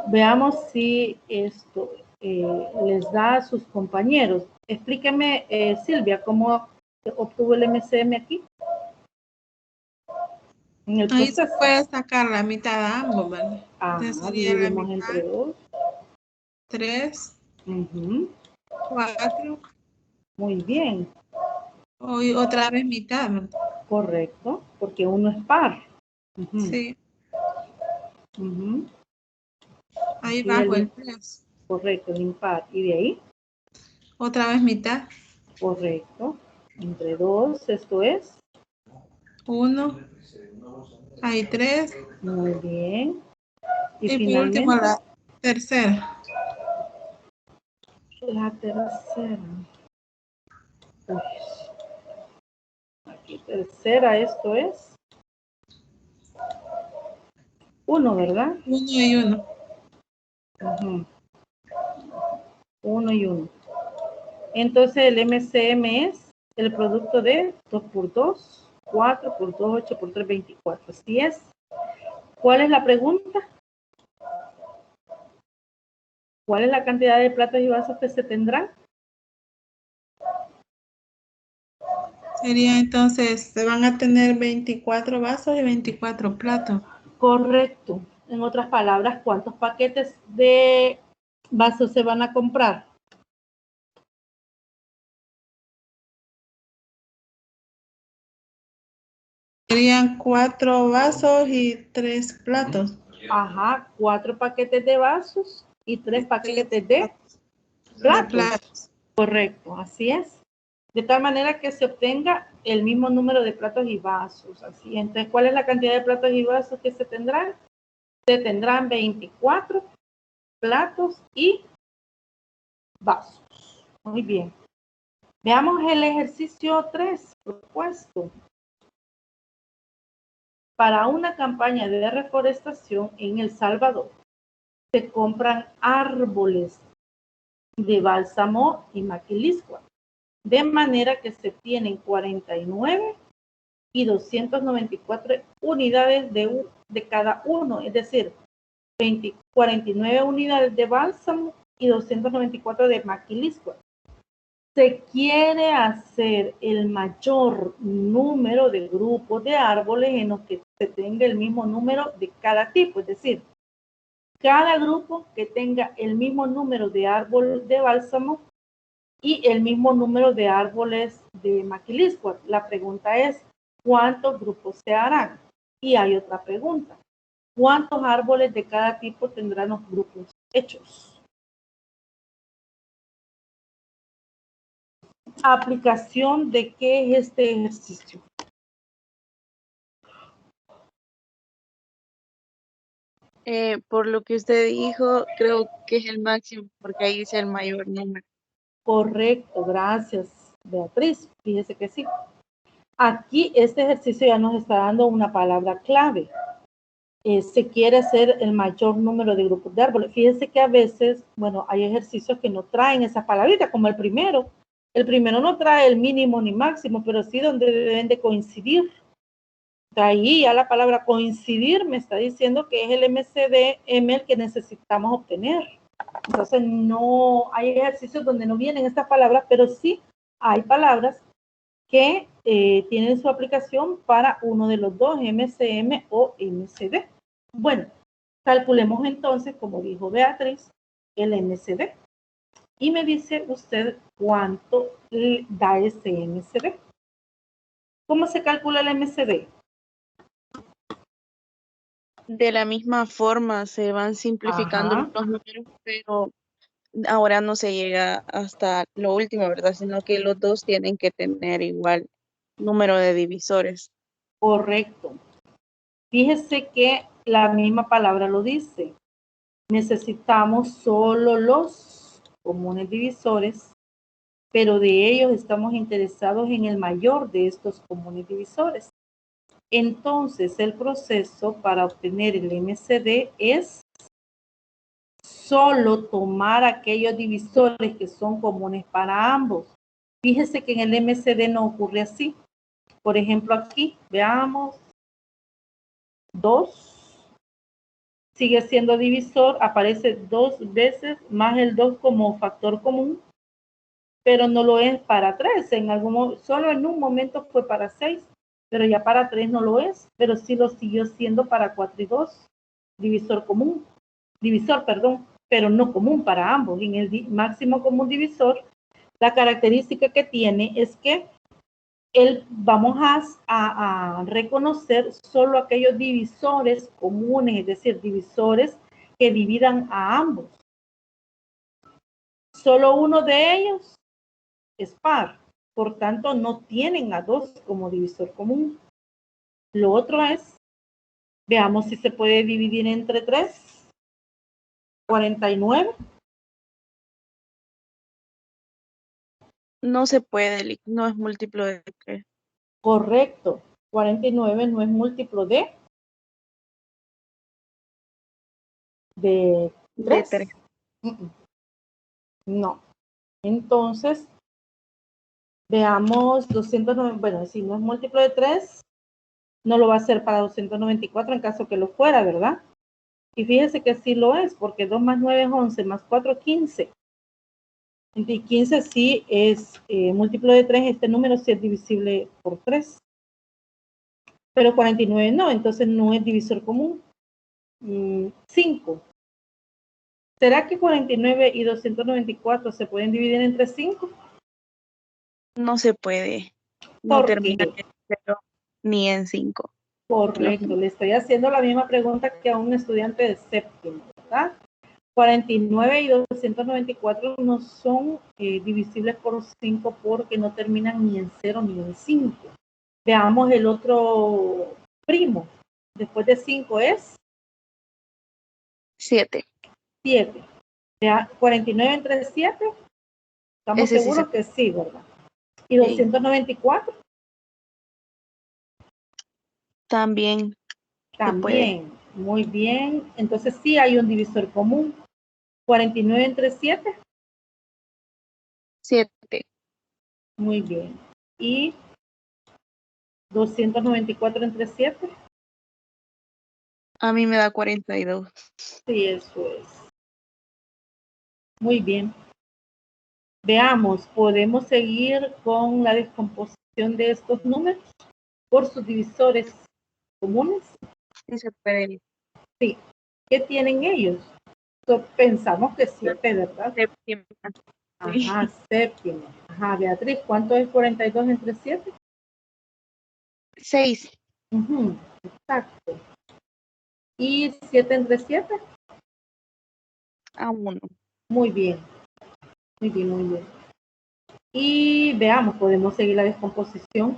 Veamos si esto les da a sus compañeros. Explíqueme, Silvia, cómo obtuvo el MCM aquí. En el Ahí se proceso. puede sacar la mitad de ambos, ¿vale? Sería la Dividimos mitad, entre 2. 3, 4, Muy bien, y otra vez mitad, ¿vale? correcto, porque uno es par. Sí, ahí Y bajo el 3. correcto, el impar. ¿Y de ahí? Otra vez mitad. Correcto. Entre 2, esto es. 1, hay 3. Muy bien. Y por último finalmente, la tercera. la tercera. Uy. Aquí tercera, esto es 1, ¿verdad? 1 y 1. Ujú. 1 y 1. Entonces el MCM es el producto de 2 por 2, 4 por 2, 8 por 3, 24. Así es. ¿Cuál es la pregunta? ¿Cuál es la cantidad de platos y vasos que se tendrán? Sería entonces, se van a tener 24 vasos y 24 platos. Correcto. En otras palabras, ¿cuántos paquetes de vasos se van a comprar? Serían 4 vasos y 3 platos. Ajá, 4 paquetes de vasos y 3 paquetes de platos. Correcto, así es. De tal manera que se obtenga el mismo número de platos y vasos. Así, entonces, ¿cuál es la cantidad de platos y vasos que se tendrán? Se tendrán 24 platos y vasos. Muy bien. Veamos el ejercicio 3 propuesto. Para una campaña de reforestación en El Salvador, se compran árboles de bálsamo y maquiliscua, de manera que se tienen 49 y 294 unidades de cada uno, es decir, 49 unidades de bálsamo y 294 de maquiliscua. Se quiere hacer el mayor número de grupos de árboles en los que se tenga el mismo número de cada tipo, es decir, cada grupo que tenga el mismo número de árboles de bálsamo y el mismo número de árboles de maquiliscua. La pregunta es, ¿cuántos grupos se harán? Y hay otra pregunta, ¿cuántos árboles de cada tipo tendrán los grupos hechos? Aplicación de qué es este ejercicio. Por lo que usted dijo, creo que es el máximo, porque ahí dice el mayor número. Correcto, gracias, Beatriz. Fíjese que sí. Aquí este ejercicio ya nos está dando una palabra clave. Se quiere hacer el mayor número de grupos de árboles. Fíjense que a veces, bueno, hay ejercicios que no traen esa palabrita, como el primero. El primero no trae el mínimo ni máximo, pero sí donde deben de coincidir. De ahí ya la palabra coincidir me está diciendo que es el MCD-M el que necesitamos obtener. Entonces no hay ejercicios donde no vienen estas palabras, pero sí hay palabras que tienen su aplicación para uno de los dos, MCM o MCD. Bueno, calculemos entonces, como dijo Beatriz, el MCD. Y me dice usted cuánto da ese MCD. ¿Cómo se calcula el MCD? De la misma forma se van simplificando Ajá. los números, pero ahora no se llega hasta lo último, ¿verdad? Sino que los dos tienen que tener igual número de divisores. Correcto. Fíjese que la misma palabra lo dice. Necesitamos solo los comunes divisores, pero de ellos estamos interesados en el mayor de estos comunes divisores. Entonces, el proceso para obtener el MCD es solo tomar aquellos divisores que son comunes para ambos. Fíjese que en el MCD no ocurre así. Por ejemplo, aquí, veamos, 2 sigue siendo divisor, aparece 2 veces más el 2 como factor común, pero no lo es para 3. Solo en un momento fue para 6, pero ya para 3 no lo es, pero sí lo siguió siendo para 4 y 2, divisor, pero no común para ambos. En el máximo común divisor, la característica que tiene es que vamos a reconocer solo aquellos divisores comunes, es decir, divisores que dividan a ambos. Solo uno de ellos es par, por tanto no tienen a 2 como divisor común. Lo otro es, veamos si se puede dividir entre 3, 49. No se puede, no es múltiplo de 3. Correcto, 49 no es múltiplo de De 3. tres. No. Entonces, veamos 290. Bueno, si no es múltiplo de 3, no lo va a hacer para 294 en caso que lo fuera, ¿verdad? Y fíjese que sí lo es, porque 2 más 9 es 11, más 4, 15. Y 15 sí es múltiplo de 3, este número sí es divisible por 3. Pero 49 no, entonces no es divisor común. 5. ¿Será que 49 y 294 se pueden dividir entre 5? No se puede. No ¿Por termina qué? en 0 ni en 5. Correcto, le estoy haciendo la misma pregunta que a un estudiante de séptimo, ¿verdad? 49 y 294 no son divisibles por 5 porque no terminan ni en 0 ni en 5. Veamos el otro primo. Después de 5 es 7. 7. 49 entre 7, estamos Ese sí se seguros que sí, ¿verdad? Y puede. 294 También se puede. también. Muy bien. Entonces sí hay un divisor común. 49 entre 7. 7. Muy bien. Y 294 entre 7. A mí me da 42. Sí, eso es. Muy bien. Veamos, podemos seguir con la descomposición de estos números por sus divisores comunes. Sí se puede. Sí. ¿Qué tienen ellos? Pensamos que 7, ¿verdad? Séptima. Ajá, séptimo. Ajá, Beatriz, ¿cuánto es 42 entre 7? 6. Exacto. ¿Y 7 entre 7? A 1. Muy bien. Muy bien, muy bien. Y veamos, podemos seguir la descomposición.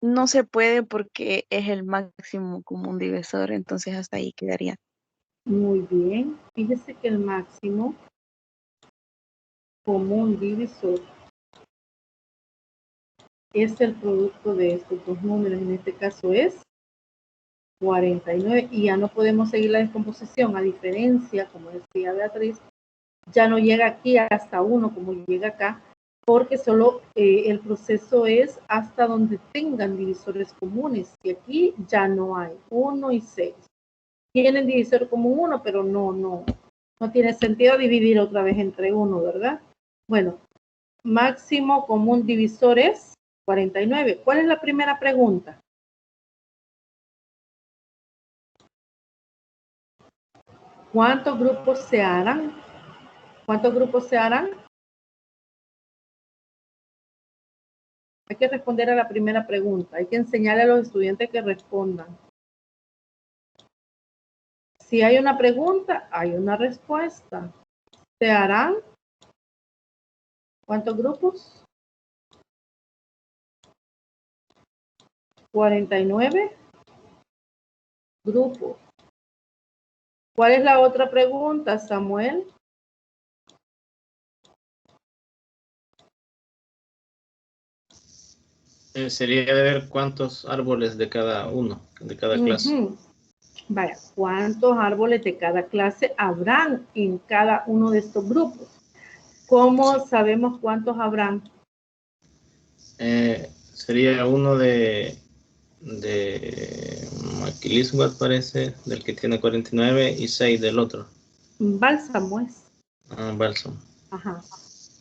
No se puede porque es el máximo común divisor, entonces hasta ahí quedaría. Muy bien. Fíjese que el máximo común divisor es el producto de estos dos números. En este caso es 49. Y ya no podemos seguir la descomposición. A diferencia, como decía Beatriz, ya no llega aquí hasta 1 como llega acá, porque solo el proceso es hasta donde tengan divisores comunes. Y aquí ya no hay. 1 y 6. Tienen divisor común 1, pero no tiene sentido dividir otra vez entre 1, ¿verdad? Bueno, máximo común divisor es 49. ¿Cuál es la primera pregunta? ¿Cuántos grupos se harán? ¿Cuántos grupos se harán? Hay que responder a la primera pregunta. Hay que enseñarle a los estudiantes que respondan. Si hay una pregunta, hay una respuesta. ¿Se harán? ¿Cuántos grupos? 49 grupos. ¿Cuál es la otra pregunta, Samuel? Sería de ver cuántos árboles de cada uno, de cada clase. Vaya, ¿cuántos árboles de cada clase habrán en cada uno de estos grupos? ¿Cómo sabemos cuántos habrán? Sería uno de Maquilisguat, parece, del que tiene 49 y 6 del otro. Bálsamo es. Bálsamo. Ajá.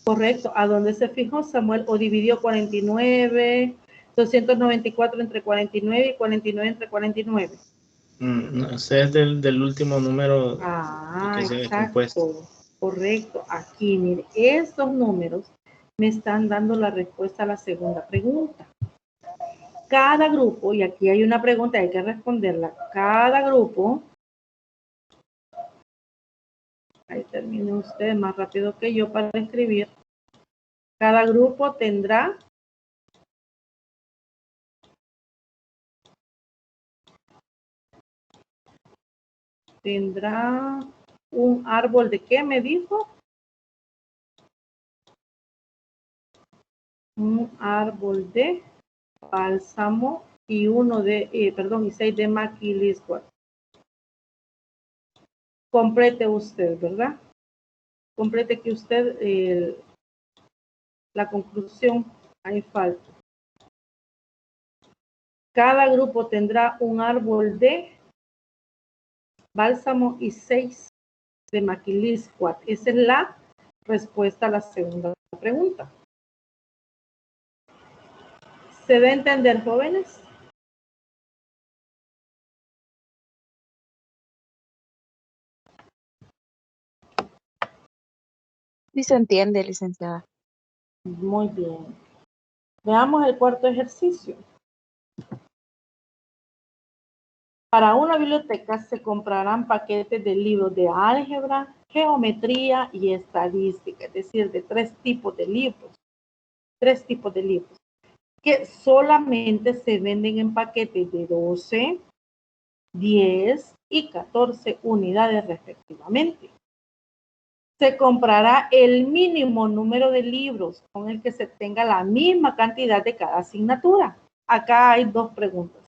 Correcto. ¿A dónde se fijó Samuel? ¿O dividió 49, 294 entre 49 y 49 entre 49? No, ese es del último número que se ha descompuesto. Exacto. Correcto. Aquí, mire, estos números me están dando la respuesta a la segunda pregunta. Cada grupo, y aquí hay una pregunta, hay que responderla. Cada grupo, ahí termine usted más rápido que yo para escribir. Cada grupo tendrá un árbol de ¿qué me dijo? Un árbol de bálsamo y 6 de Maquilisquat. Complete usted, ¿verdad? Complete que usted la conclusión, ahí falta. Cada grupo tendrá un árbol de bálsamo y 6 de Maquilisquat. Esa es la respuesta a la segunda pregunta. ¿Se da a entender, jóvenes? Sí se entiende, licenciada. Muy bien. Veamos el cuarto ejercicio. Para una biblioteca se comprarán paquetes de libros de álgebra, geometría y estadística, es decir, de 3 tipos de libros. 3 tipos de libros que solamente se venden en paquetes de 12, 10 y 14 unidades respectivamente. Se comprará el mínimo número de libros con el que se tenga la misma cantidad de cada asignatura. Acá hay 2 preguntas.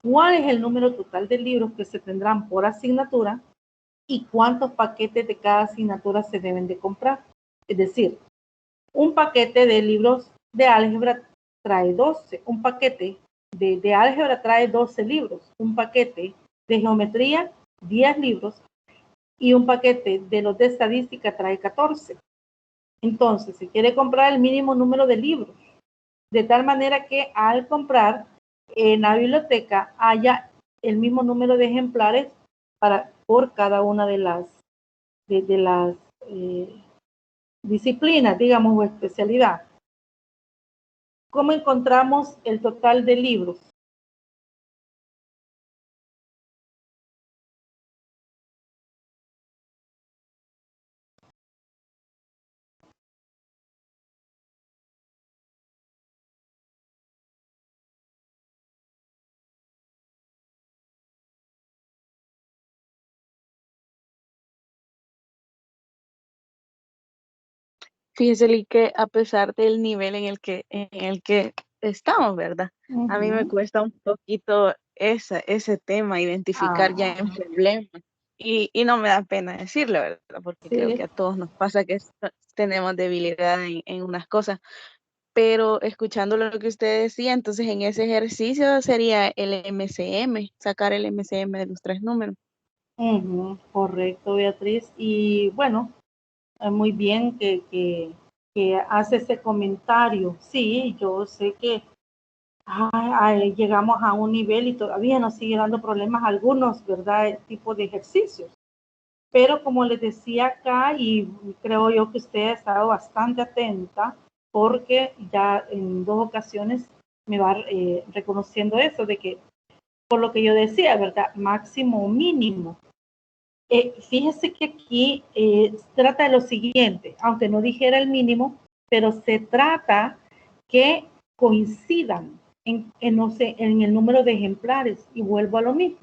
¿Cuál es el número total de libros que se tendrán por asignatura? ¿Y cuántos paquetes de cada asignatura se deben de comprar? Es decir, un paquete de libros de álgebra trae 12, un paquete de álgebra trae 12 libros, un paquete de geometría 10 libros y un paquete de los de estadística trae 14. Entonces, se quiere comprar el mínimo número de libros, de tal manera que al comprar en la biblioteca haya el mismo número de ejemplares por cada una de las disciplinas, digamos, o especialidad. ¿Cómo encontramos el total de libros? Fíjese, Lee, que a pesar del nivel en el que estamos, ¿verdad? A mí me cuesta un poquito ese tema, identificar ya en problemas. Y no me da pena decirlo, ¿verdad? Porque creo que a todos nos pasa que tenemos debilidad en unas cosas. Pero escuchando lo que usted decía, entonces en ese ejercicio sería el MCM, sacar el MCM de los 3 números. Correcto, Beatriz. Y bueno, muy bien que hace ese comentario. Sí, yo sé que llegamos a un nivel y todavía nos sigue dando problemas algunos, ¿verdad? El tipo de ejercicios. Pero como les decía acá, y creo yo que usted ha estado bastante atenta, porque ya en 2 ocasiones me va reconociendo eso, de que por lo que yo decía, ¿verdad? Máximo o mínimo. Fíjese que aquí trata de lo siguiente, aunque no dijera el mínimo, pero se trata que coincidan en el número de ejemplares, y vuelvo a lo mismo.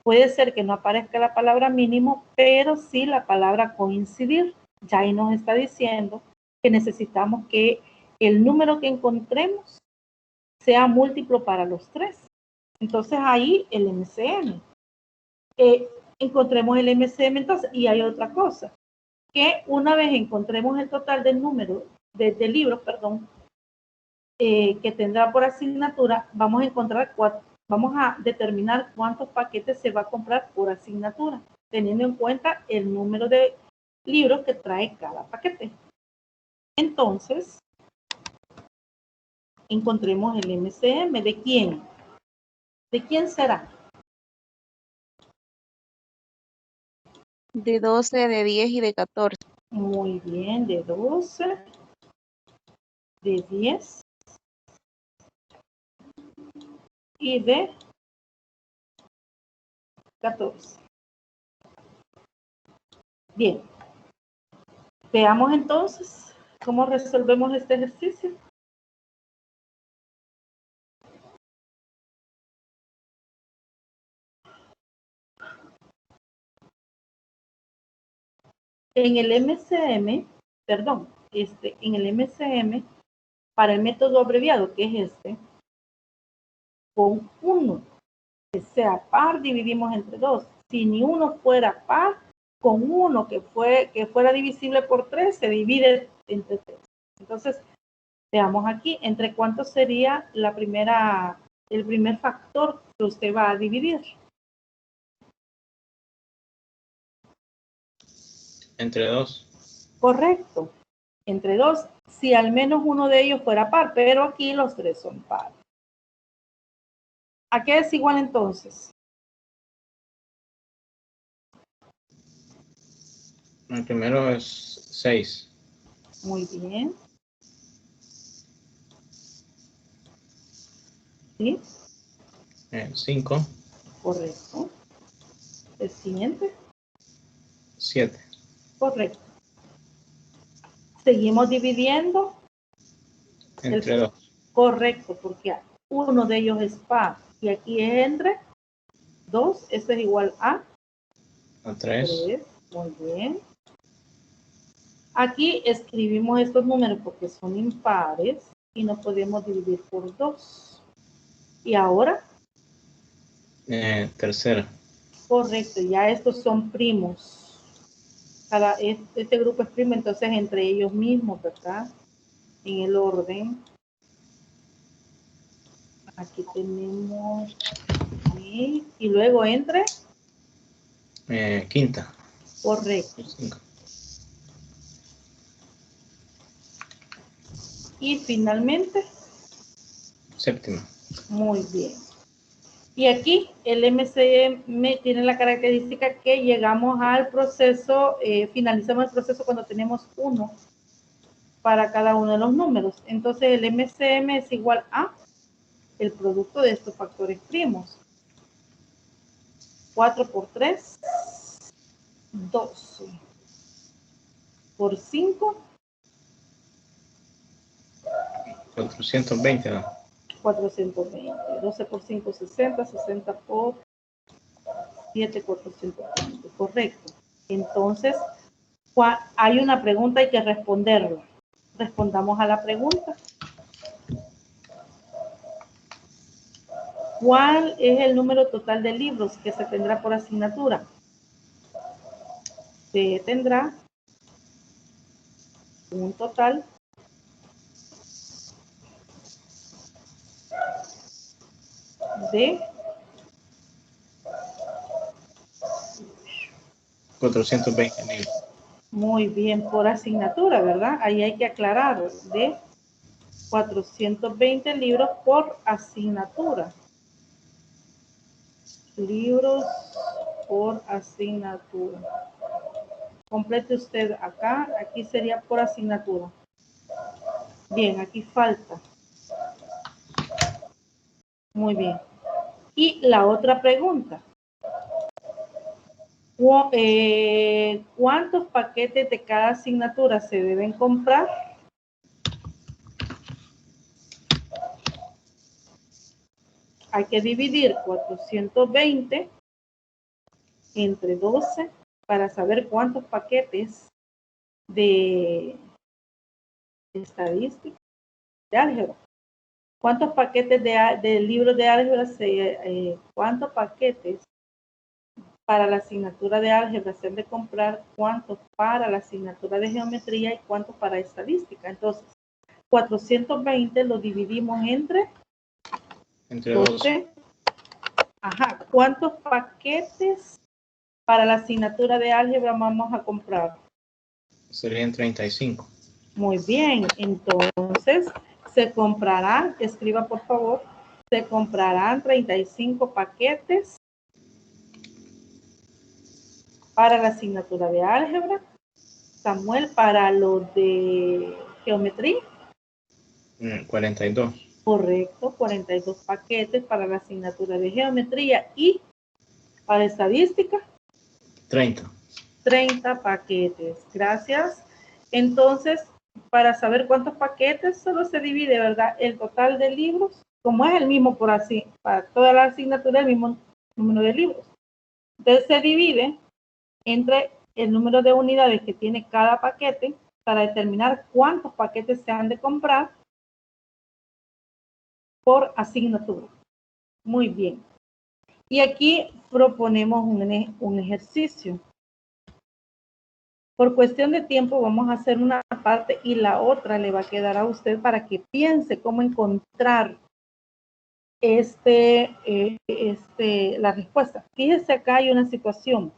Puede ser que no aparezca la palabra mínimo, pero sí la palabra coincidir. Ya ahí nos está diciendo que necesitamos que el número que encontremos sea múltiplo para los 3. Entonces ahí el MCM. Encontremos el MCM entonces, y hay otra cosa, que una vez encontremos el total del número de libros, que tendrá por asignatura, vamos a determinar cuántos paquetes se va a comprar por asignatura, teniendo en cuenta el número de libros que trae cada paquete. Entonces, encontremos el MCM. ¿De quién? ¿De quién será? De 12, de 10 y de 14. Muy bien, de 12, de 10 y de 14. Bien, veamos entonces cómo resolvemos este ejercicio. En el MCM, en el MCM, para el método abreviado, que es este, con 1. Que sea par, dividimos entre 2. Si ni uno fuera par, con 1 que fuera divisible por 3, se divide entre 3. Entonces, veamos aquí, ¿entre cuántos sería el primer factor que usted va a dividir? Entre 2. Correcto. Entre 2, si al menos uno de ellos fuera par, pero aquí los 3 son par. ¿A qué es igual entonces? El primero es 6. Muy bien. ¿Sí? 5. Correcto. El siguiente. 7. Correcto. Seguimos dividiendo. Entre 2. Correcto, porque uno de ellos es par. Y aquí es entre 2. Esto es igual a 3. 3. Muy bien. Aquí escribimos estos números porque son impares y no podemos dividir por 2. Y ahora, Tercera. correcto, ya estos son primos. Este grupo es primo, entonces entre ellos mismos, ¿verdad? En el orden. Aquí tenemos y luego entre. Quinta. Correcto. 5. Y finalmente. Séptima. Muy bien. Y aquí el MCM tiene la característica que llegamos al proceso, finalizamos el proceso cuando tenemos 1 para cada uno de los números. Entonces el MCM es igual a el producto de estos factores primos. 4 por 3, 12. Por 5, 420, ¿no? 420. 12 por 5, 60. 60 por 7, 420. Correcto. Entonces, hay una pregunta, hay que responderla. Respondamos a la pregunta. ¿Cuál es el número total de libros que se tendrá por asignatura? Se tendrá un total de 420 libros. muy bien, por asignatura, ¿verdad? Ahí hay que aclarar, de 420 libros por asignatura. Libros por asignatura. Complete usted acá, aquí sería por asignatura. Bien, aquí falta. Muy bien. Y la otra pregunta. ¿Cuántos paquetes de cada asignatura se deben comprar? Hay que dividir 420 entre 12 para saber cuántos paquetes de estadística, de álgebra. ¿Cuántos paquetes de libros de álgebra cuántos paquetes para la asignatura de álgebra se han de comprar? ¿Cuántos para la asignatura de geometría y cuántos para estadística? Entonces, 420 lo dividimos entre 12. Ajá. ¿Cuántos paquetes para la asignatura de álgebra vamos a comprar? Serían 35. Muy bien. Entonces, se comprarán, escriba por favor, se comprarán 35 paquetes para la asignatura de álgebra. Samuel, para lo de geometría. 42. Correcto, 42 paquetes para la asignatura de geometría y para estadística. 30. 30 paquetes. Gracias. Entonces, para saber cuántos paquetes, solo se divide, ¿verdad? El total de libros, como es el mismo por así, para toda la asignatura, el mismo número de libros. Entonces, se divide entre el número de unidades que tiene cada paquete para determinar cuántos paquetes se han de comprar por asignatura. Muy bien. Y aquí proponemos un ejercicio. Por cuestión de tiempo vamos a hacer una parte y la otra le va a quedar a usted para que piense cómo encontrar la respuesta. Fíjese, acá hay una situación.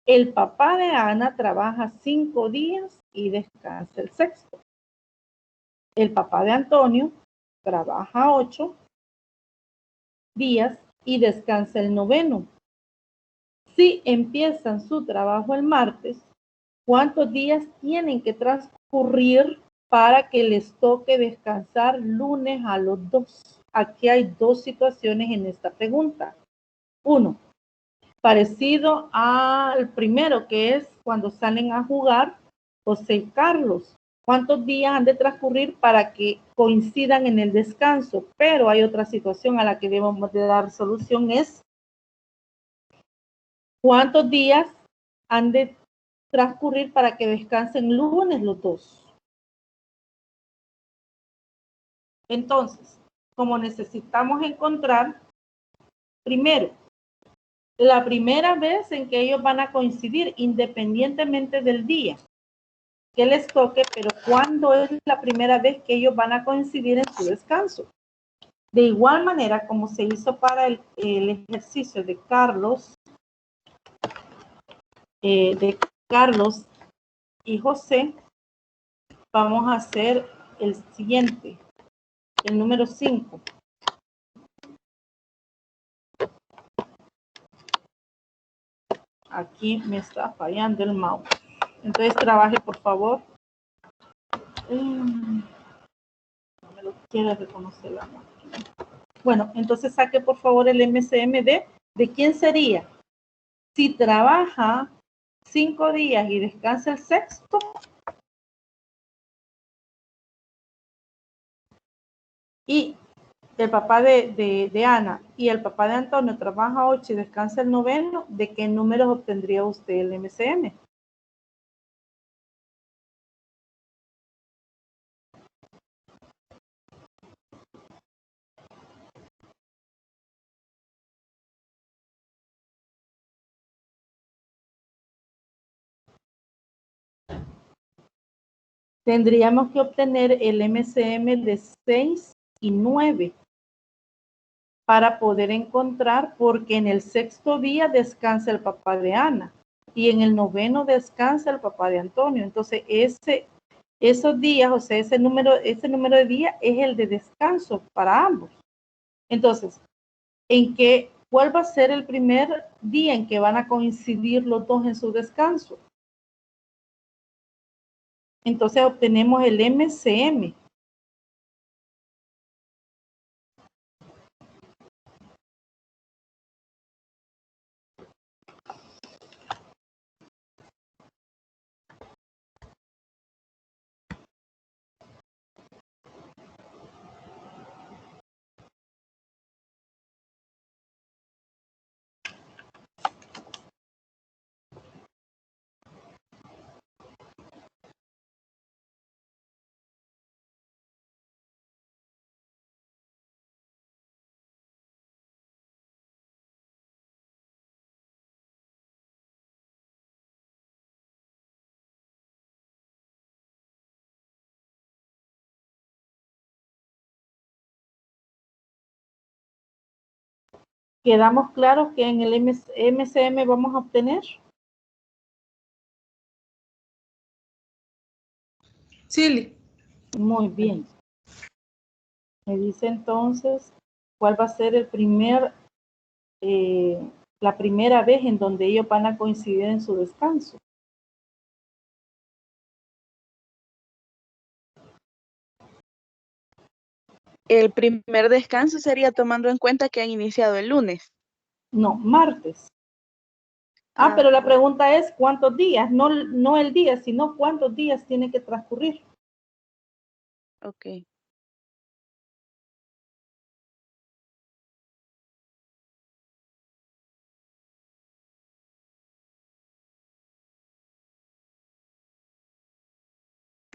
El papá de Ana trabaja 5 días y descansa el sexto. El papá de Antonio trabaja 8 días y descansa el noveno. Si empiezan su trabajo el martes, ¿cuántos días tienen que transcurrir para que les toque descansar lunes a los dos? Aquí hay dos situaciones en esta pregunta. Uno, parecido al primero, que es cuando salen a jugar José y Carlos. ¿Cuántos días han de transcurrir para que coincidan en el descanso? Pero hay otra situación a la que debemos de dar solución, es ¿cuántos días han de transcurrir para que descansen lunes los dos? Entonces, como necesitamos encontrar, primero, la primera vez en que ellos van a coincidir, independientemente del día que les toque, pero ¿cuándo es la primera vez que ellos van a coincidir en su descanso? De igual manera, como se hizo para el ejercicio de Carlos y José, vamos a hacer el siguiente, el número 5. Aquí me está fallando el mouse. Entonces trabaje, por favor. No me lo quiere reconocer la máquina. Bueno, entonces saque por favor el MCM de quién sería. Si trabaja 5 días y descansa el sexto, y el papá de Ana y el papá de Antonio trabaja 8 y descansa el noveno, ¿de qué números obtendría usted el MCM? Tendríamos que obtener el MCM de 6 y 9 para poder encontrar, porque en el sexto día descansa el papá de Ana y en el noveno descansa el papá de Antonio. Entonces, esos días, o sea, ese número de días es el de descanso para ambos. Entonces, ¿cuál va a ser el primer día en que van a coincidir los dos en su descanso? Entonces obtenemos el MCM. ¿Quedamos claros que en el MCM vamos a obtener? Sí. Muy bien. Me dice entonces cuál va a ser la primera vez en donde ellos van a coincidir en su descanso. El primer descanso sería tomando en cuenta que han iniciado el lunes. No, martes. Pero la pregunta es ¿cuántos días? No el día, sino cuántos días tiene que transcurrir. Ok.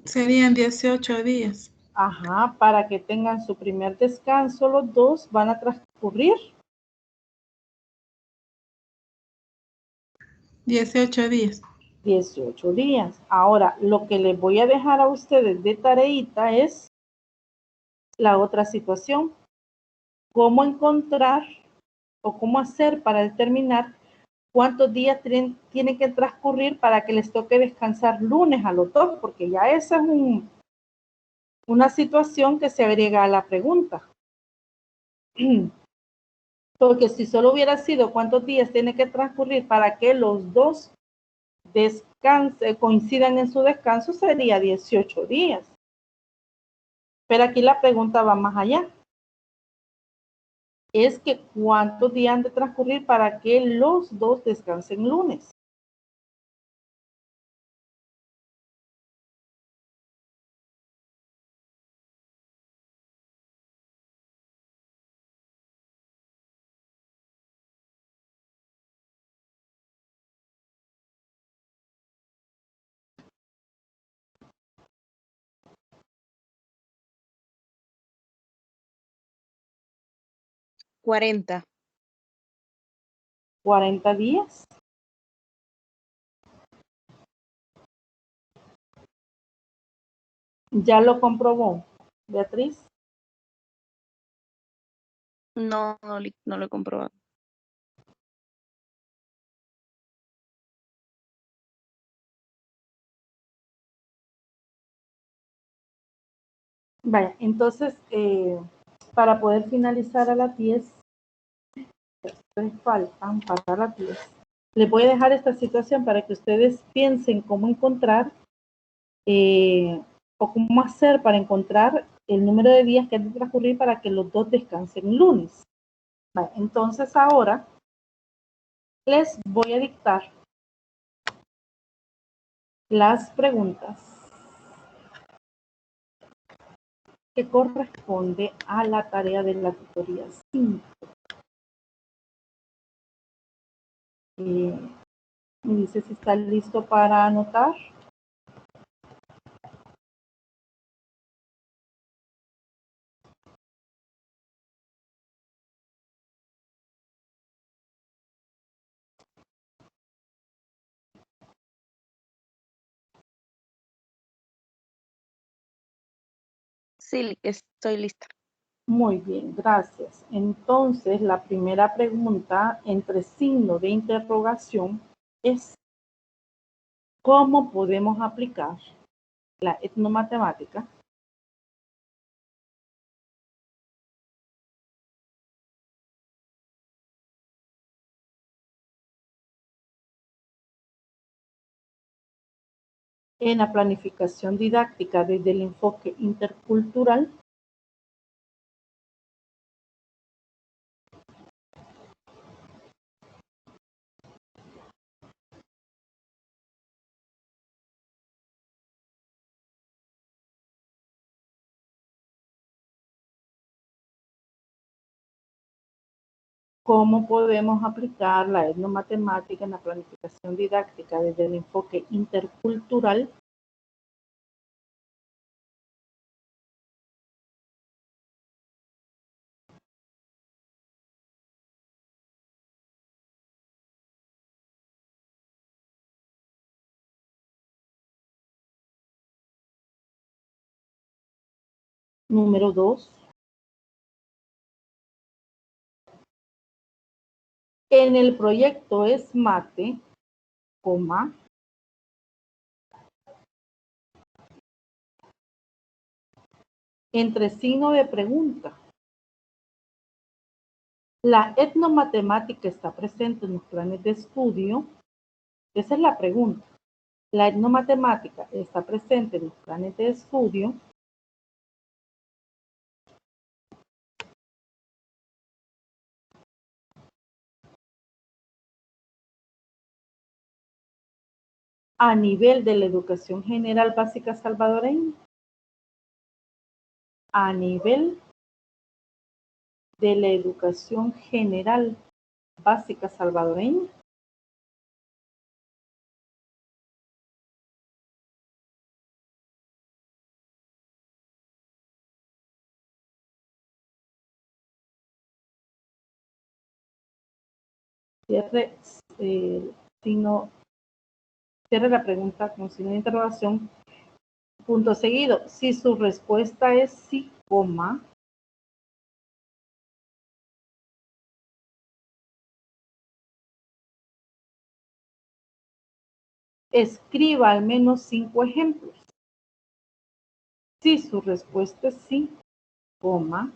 Serían 18 días. Ajá, para que tengan su primer descanso, los dos van a transcurrir 18 días. 18 días. Ahora, lo que les voy a dejar a ustedes de tareita es la otra situación. Cómo encontrar o cómo hacer para determinar cuántos días tienen que transcurrir para que les toque descansar lunes a los dos, porque ya esa es una situación que se agrega a la pregunta. Porque si solo hubiera sido cuántos días tiene que transcurrir para que los dos coincidan en su descanso, sería 18 días. Pero aquí la pregunta va más allá. Es que cuántos días han de transcurrir para que los dos descansen lunes. $40. 40 días. Ya lo comprobó, Beatriz. No, no lo he comprobado. Vaya, entonces, para poder finalizar a las 10, faltan para las 10. Les voy a dejar esta situación para que ustedes piensen cómo encontrar o cómo hacer para encontrar el número de días que han de transcurrir para que los dos descansen lunes. Vale, entonces ahora les voy a dictar las preguntas que corresponde a la tarea de la tutoría 5. Me dice si está listo para anotar. Sí, estoy lista. Muy bien, gracias. Entonces, la primera pregunta entre signo de interrogación es ¿cómo podemos aplicar la etnomatemática en la planificación didáctica desde el enfoque intercultural? ¿Cómo podemos aplicar la etnomatemática en la planificación didáctica desde el enfoque intercultural? Número 2. En el proyecto ESMATE, entre signo de pregunta. La etnomatemática está presente en los planes de estudio. Esa es la pregunta. La etnomatemática está presente en los planes de estudio. A nivel de la educación general básica salvadoreña. A nivel de la educación general básica salvadoreña. Cierre, cierre la pregunta con signo de interrogación. Punto seguido. Si su respuesta es sí, coma, escriba al menos 5 ejemplos. Si su respuesta es sí, coma,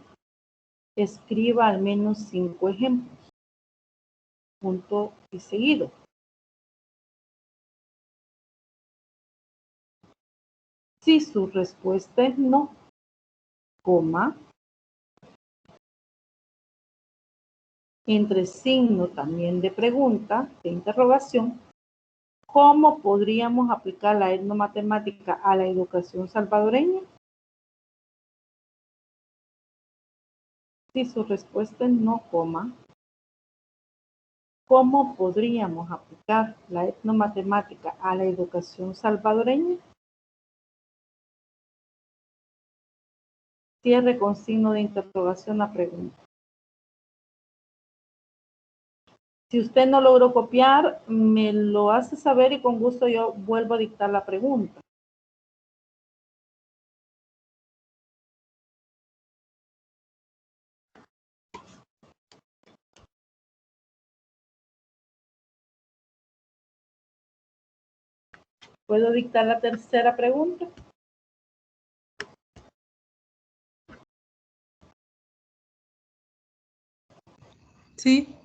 escriba al menos 5 ejemplos. Punto y seguido. Si su respuesta es no, coma, entre signo también de pregunta, de interrogación, ¿cómo podríamos aplicar la etnomatemática a la educación salvadoreña? Si su respuesta es no, coma, ¿cómo podríamos aplicar la etnomatemática a la educación salvadoreña? Cierre con signo de interrogación la pregunta. Si usted no logró copiar, me lo hace saber y con gusto yo vuelvo a dictar la pregunta. ¿Puedo dictar la tercera pregunta? Sí.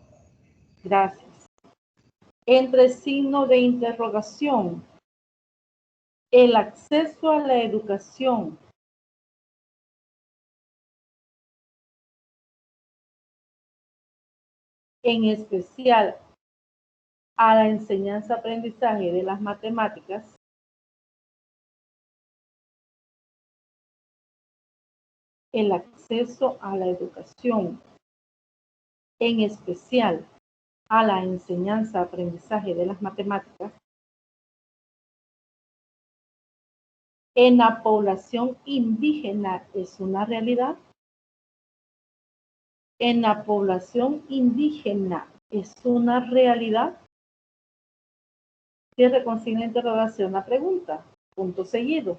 Gracias. Entre signo de interrogación, el acceso a la educación en especial a la enseñanza-aprendizaje de las matemáticas, el acceso a la educación, en especial a la enseñanza-aprendizaje de las matemáticas, en la población indígena es una realidad. En la población indígena es una realidad. Cierre con signo de interrogación la pregunta. Punto seguido.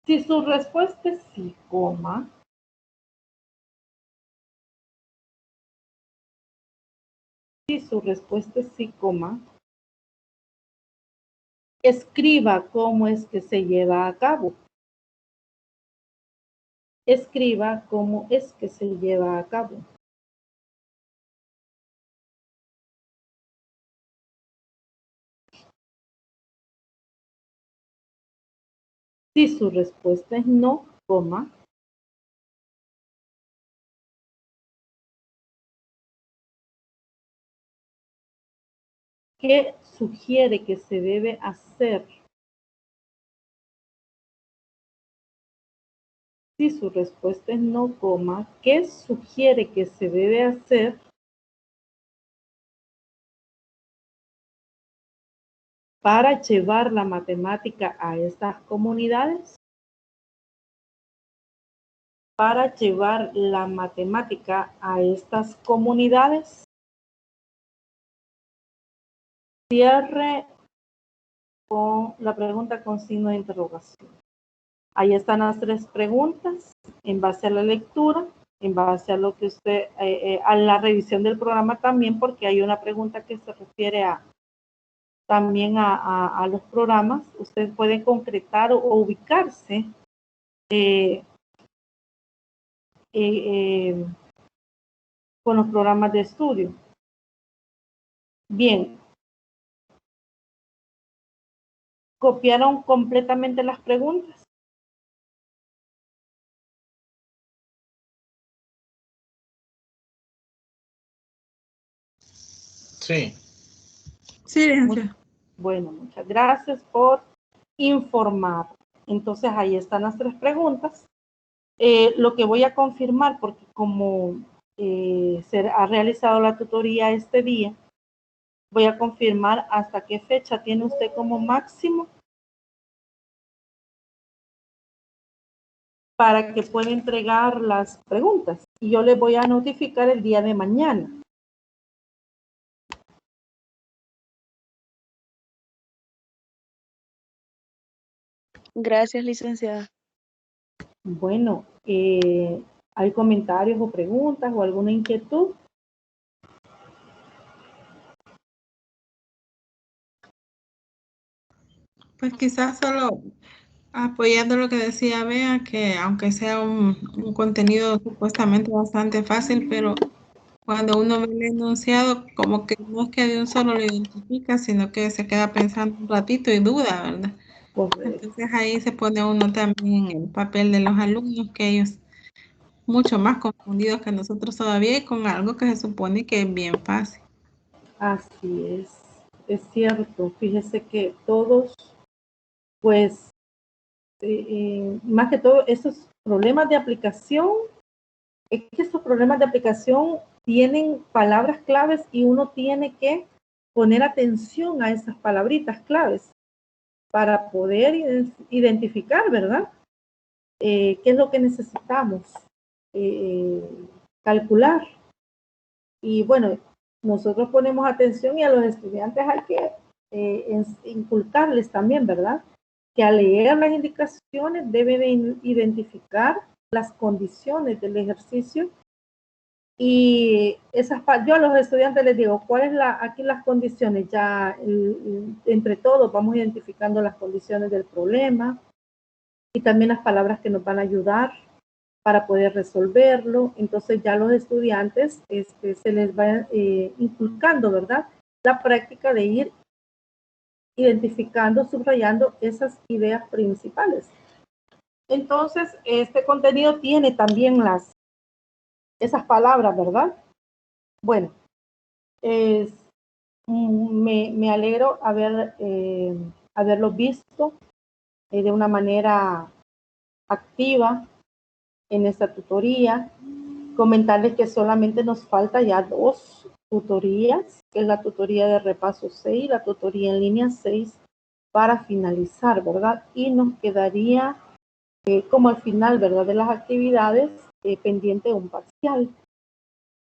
Si su respuesta es sí, coma, si su respuesta es sí, coma, escriba cómo es que se lleva a cabo. Escriba cómo es que se lleva a cabo. Si su respuesta es no, coma, ¿qué sugiere que se debe hacer? Si su respuesta es no, coma, ¿qué sugiere que se debe hacer para llevar la matemática a estas comunidades? Para llevar la matemática a estas comunidades. Cierre con la pregunta con signo de interrogación. Ahí están las 3 preguntas en base a la lectura, en base a lo que usted, a la revisión del programa también, porque hay una pregunta que se refiere también a los programas. Usted puede concretar o ubicarse con los programas de estudio. Bien. ¿Copiaron completamente las preguntas? Sí. Sí, licenciada. Bueno, muchas gracias por informar. Entonces, ahí están las 3 preguntas. Lo que voy a confirmar, porque como se ha realizado la tutoría este día, voy a confirmar hasta qué fecha tiene usted como máximo para que pueda entregar las preguntas. Y yo les voy a notificar el día de mañana. Gracias, licenciada. Bueno, ¿hay comentarios o preguntas o alguna inquietud? Pues quizás solo apoyando lo que decía Bea, que aunque sea un contenido supuestamente bastante fácil, pero cuando uno ve el enunciado, como que no es que de un solo lo identifica, sino que se queda pensando un ratito y duda, ¿verdad? Correcto. Entonces ahí se pone uno también en el papel de los alumnos, que ellos mucho más confundidos que nosotros todavía y con algo que se supone que es bien fácil. Así es cierto. Fíjese que todos, pues, más que todo, esos problemas de aplicación, es que estos problemas de aplicación tienen palabras claves y uno tiene que poner atención a esas palabritas claves para poder identificar, ¿verdad? ¿Qué es lo que necesitamos calcular? Y bueno, nosotros ponemos atención y a los estudiantes hay que inculcarles también, ¿verdad? Que al leer las indicaciones deben identificar las condiciones del ejercicio y yo a los estudiantes les digo, ¿cuáles aquí las condiciones? Ya entre todos vamos identificando las condiciones del problema y también las palabras que nos van a ayudar para poder resolverlo. Entonces ya los estudiantes se les va inculcando, ¿verdad? La práctica de ir identificando, subrayando esas ideas principales. Entonces, este contenido tiene también esas palabras, ¿verdad? Bueno, me alegro haberlo visto de una manera activa en esta tutoría. Comentarles que solamente nos falta ya 2 tutorías, que es la tutoría de repaso 6 y la tutoría en línea 6 para finalizar, ¿verdad? Y nos quedaría como al final, ¿verdad? De las actividades pendiente un parcial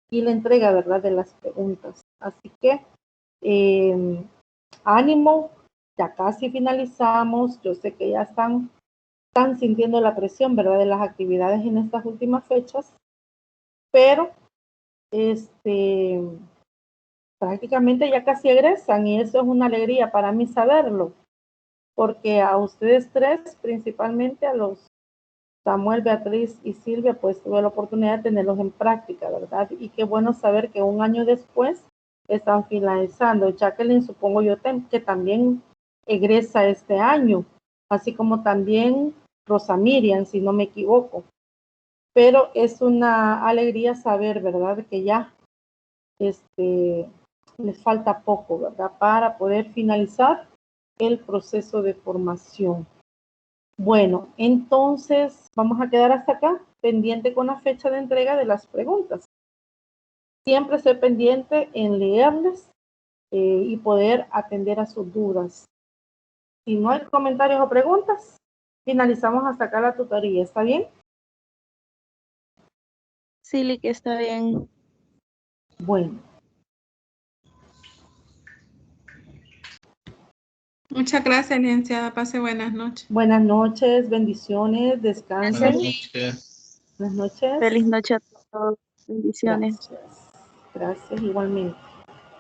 y la entrega, ¿verdad? De las preguntas. Así que ánimo, ya casi finalizamos. Yo sé que ya están sintiendo la presión, ¿verdad? De las actividades en estas últimas fechas, pero prácticamente ya casi egresan y eso es una alegría para mí saberlo, porque a ustedes 3, principalmente a los Samuel, Beatriz y Silvia, pues tuve la oportunidad de tenerlos en práctica, ¿verdad? Y qué bueno saber que un año después están finalizando. Jacqueline, supongo yo que también egresa este año, así como también Rosa Miriam, si no me equivoco. Pero es una alegría saber, ¿verdad? Que ya les falta poco, ¿verdad? Para poder finalizar el proceso de formación. Bueno, entonces vamos a quedar hasta acá, pendiente con la fecha de entrega de las preguntas. Siempre ser pendiente en leerles y poder atender a sus dudas. Si no hay comentarios o preguntas, finalizamos hasta acá la tutoría. ¿Está bien? Sí, Lick, está bien. Bueno. Muchas gracias, licenciada. Pase buenas noches. Buenas noches, bendiciones, descansen. Buenas noches. Buenas noches. Feliz noche a todos. Bendiciones. Gracias. Gracias igualmente.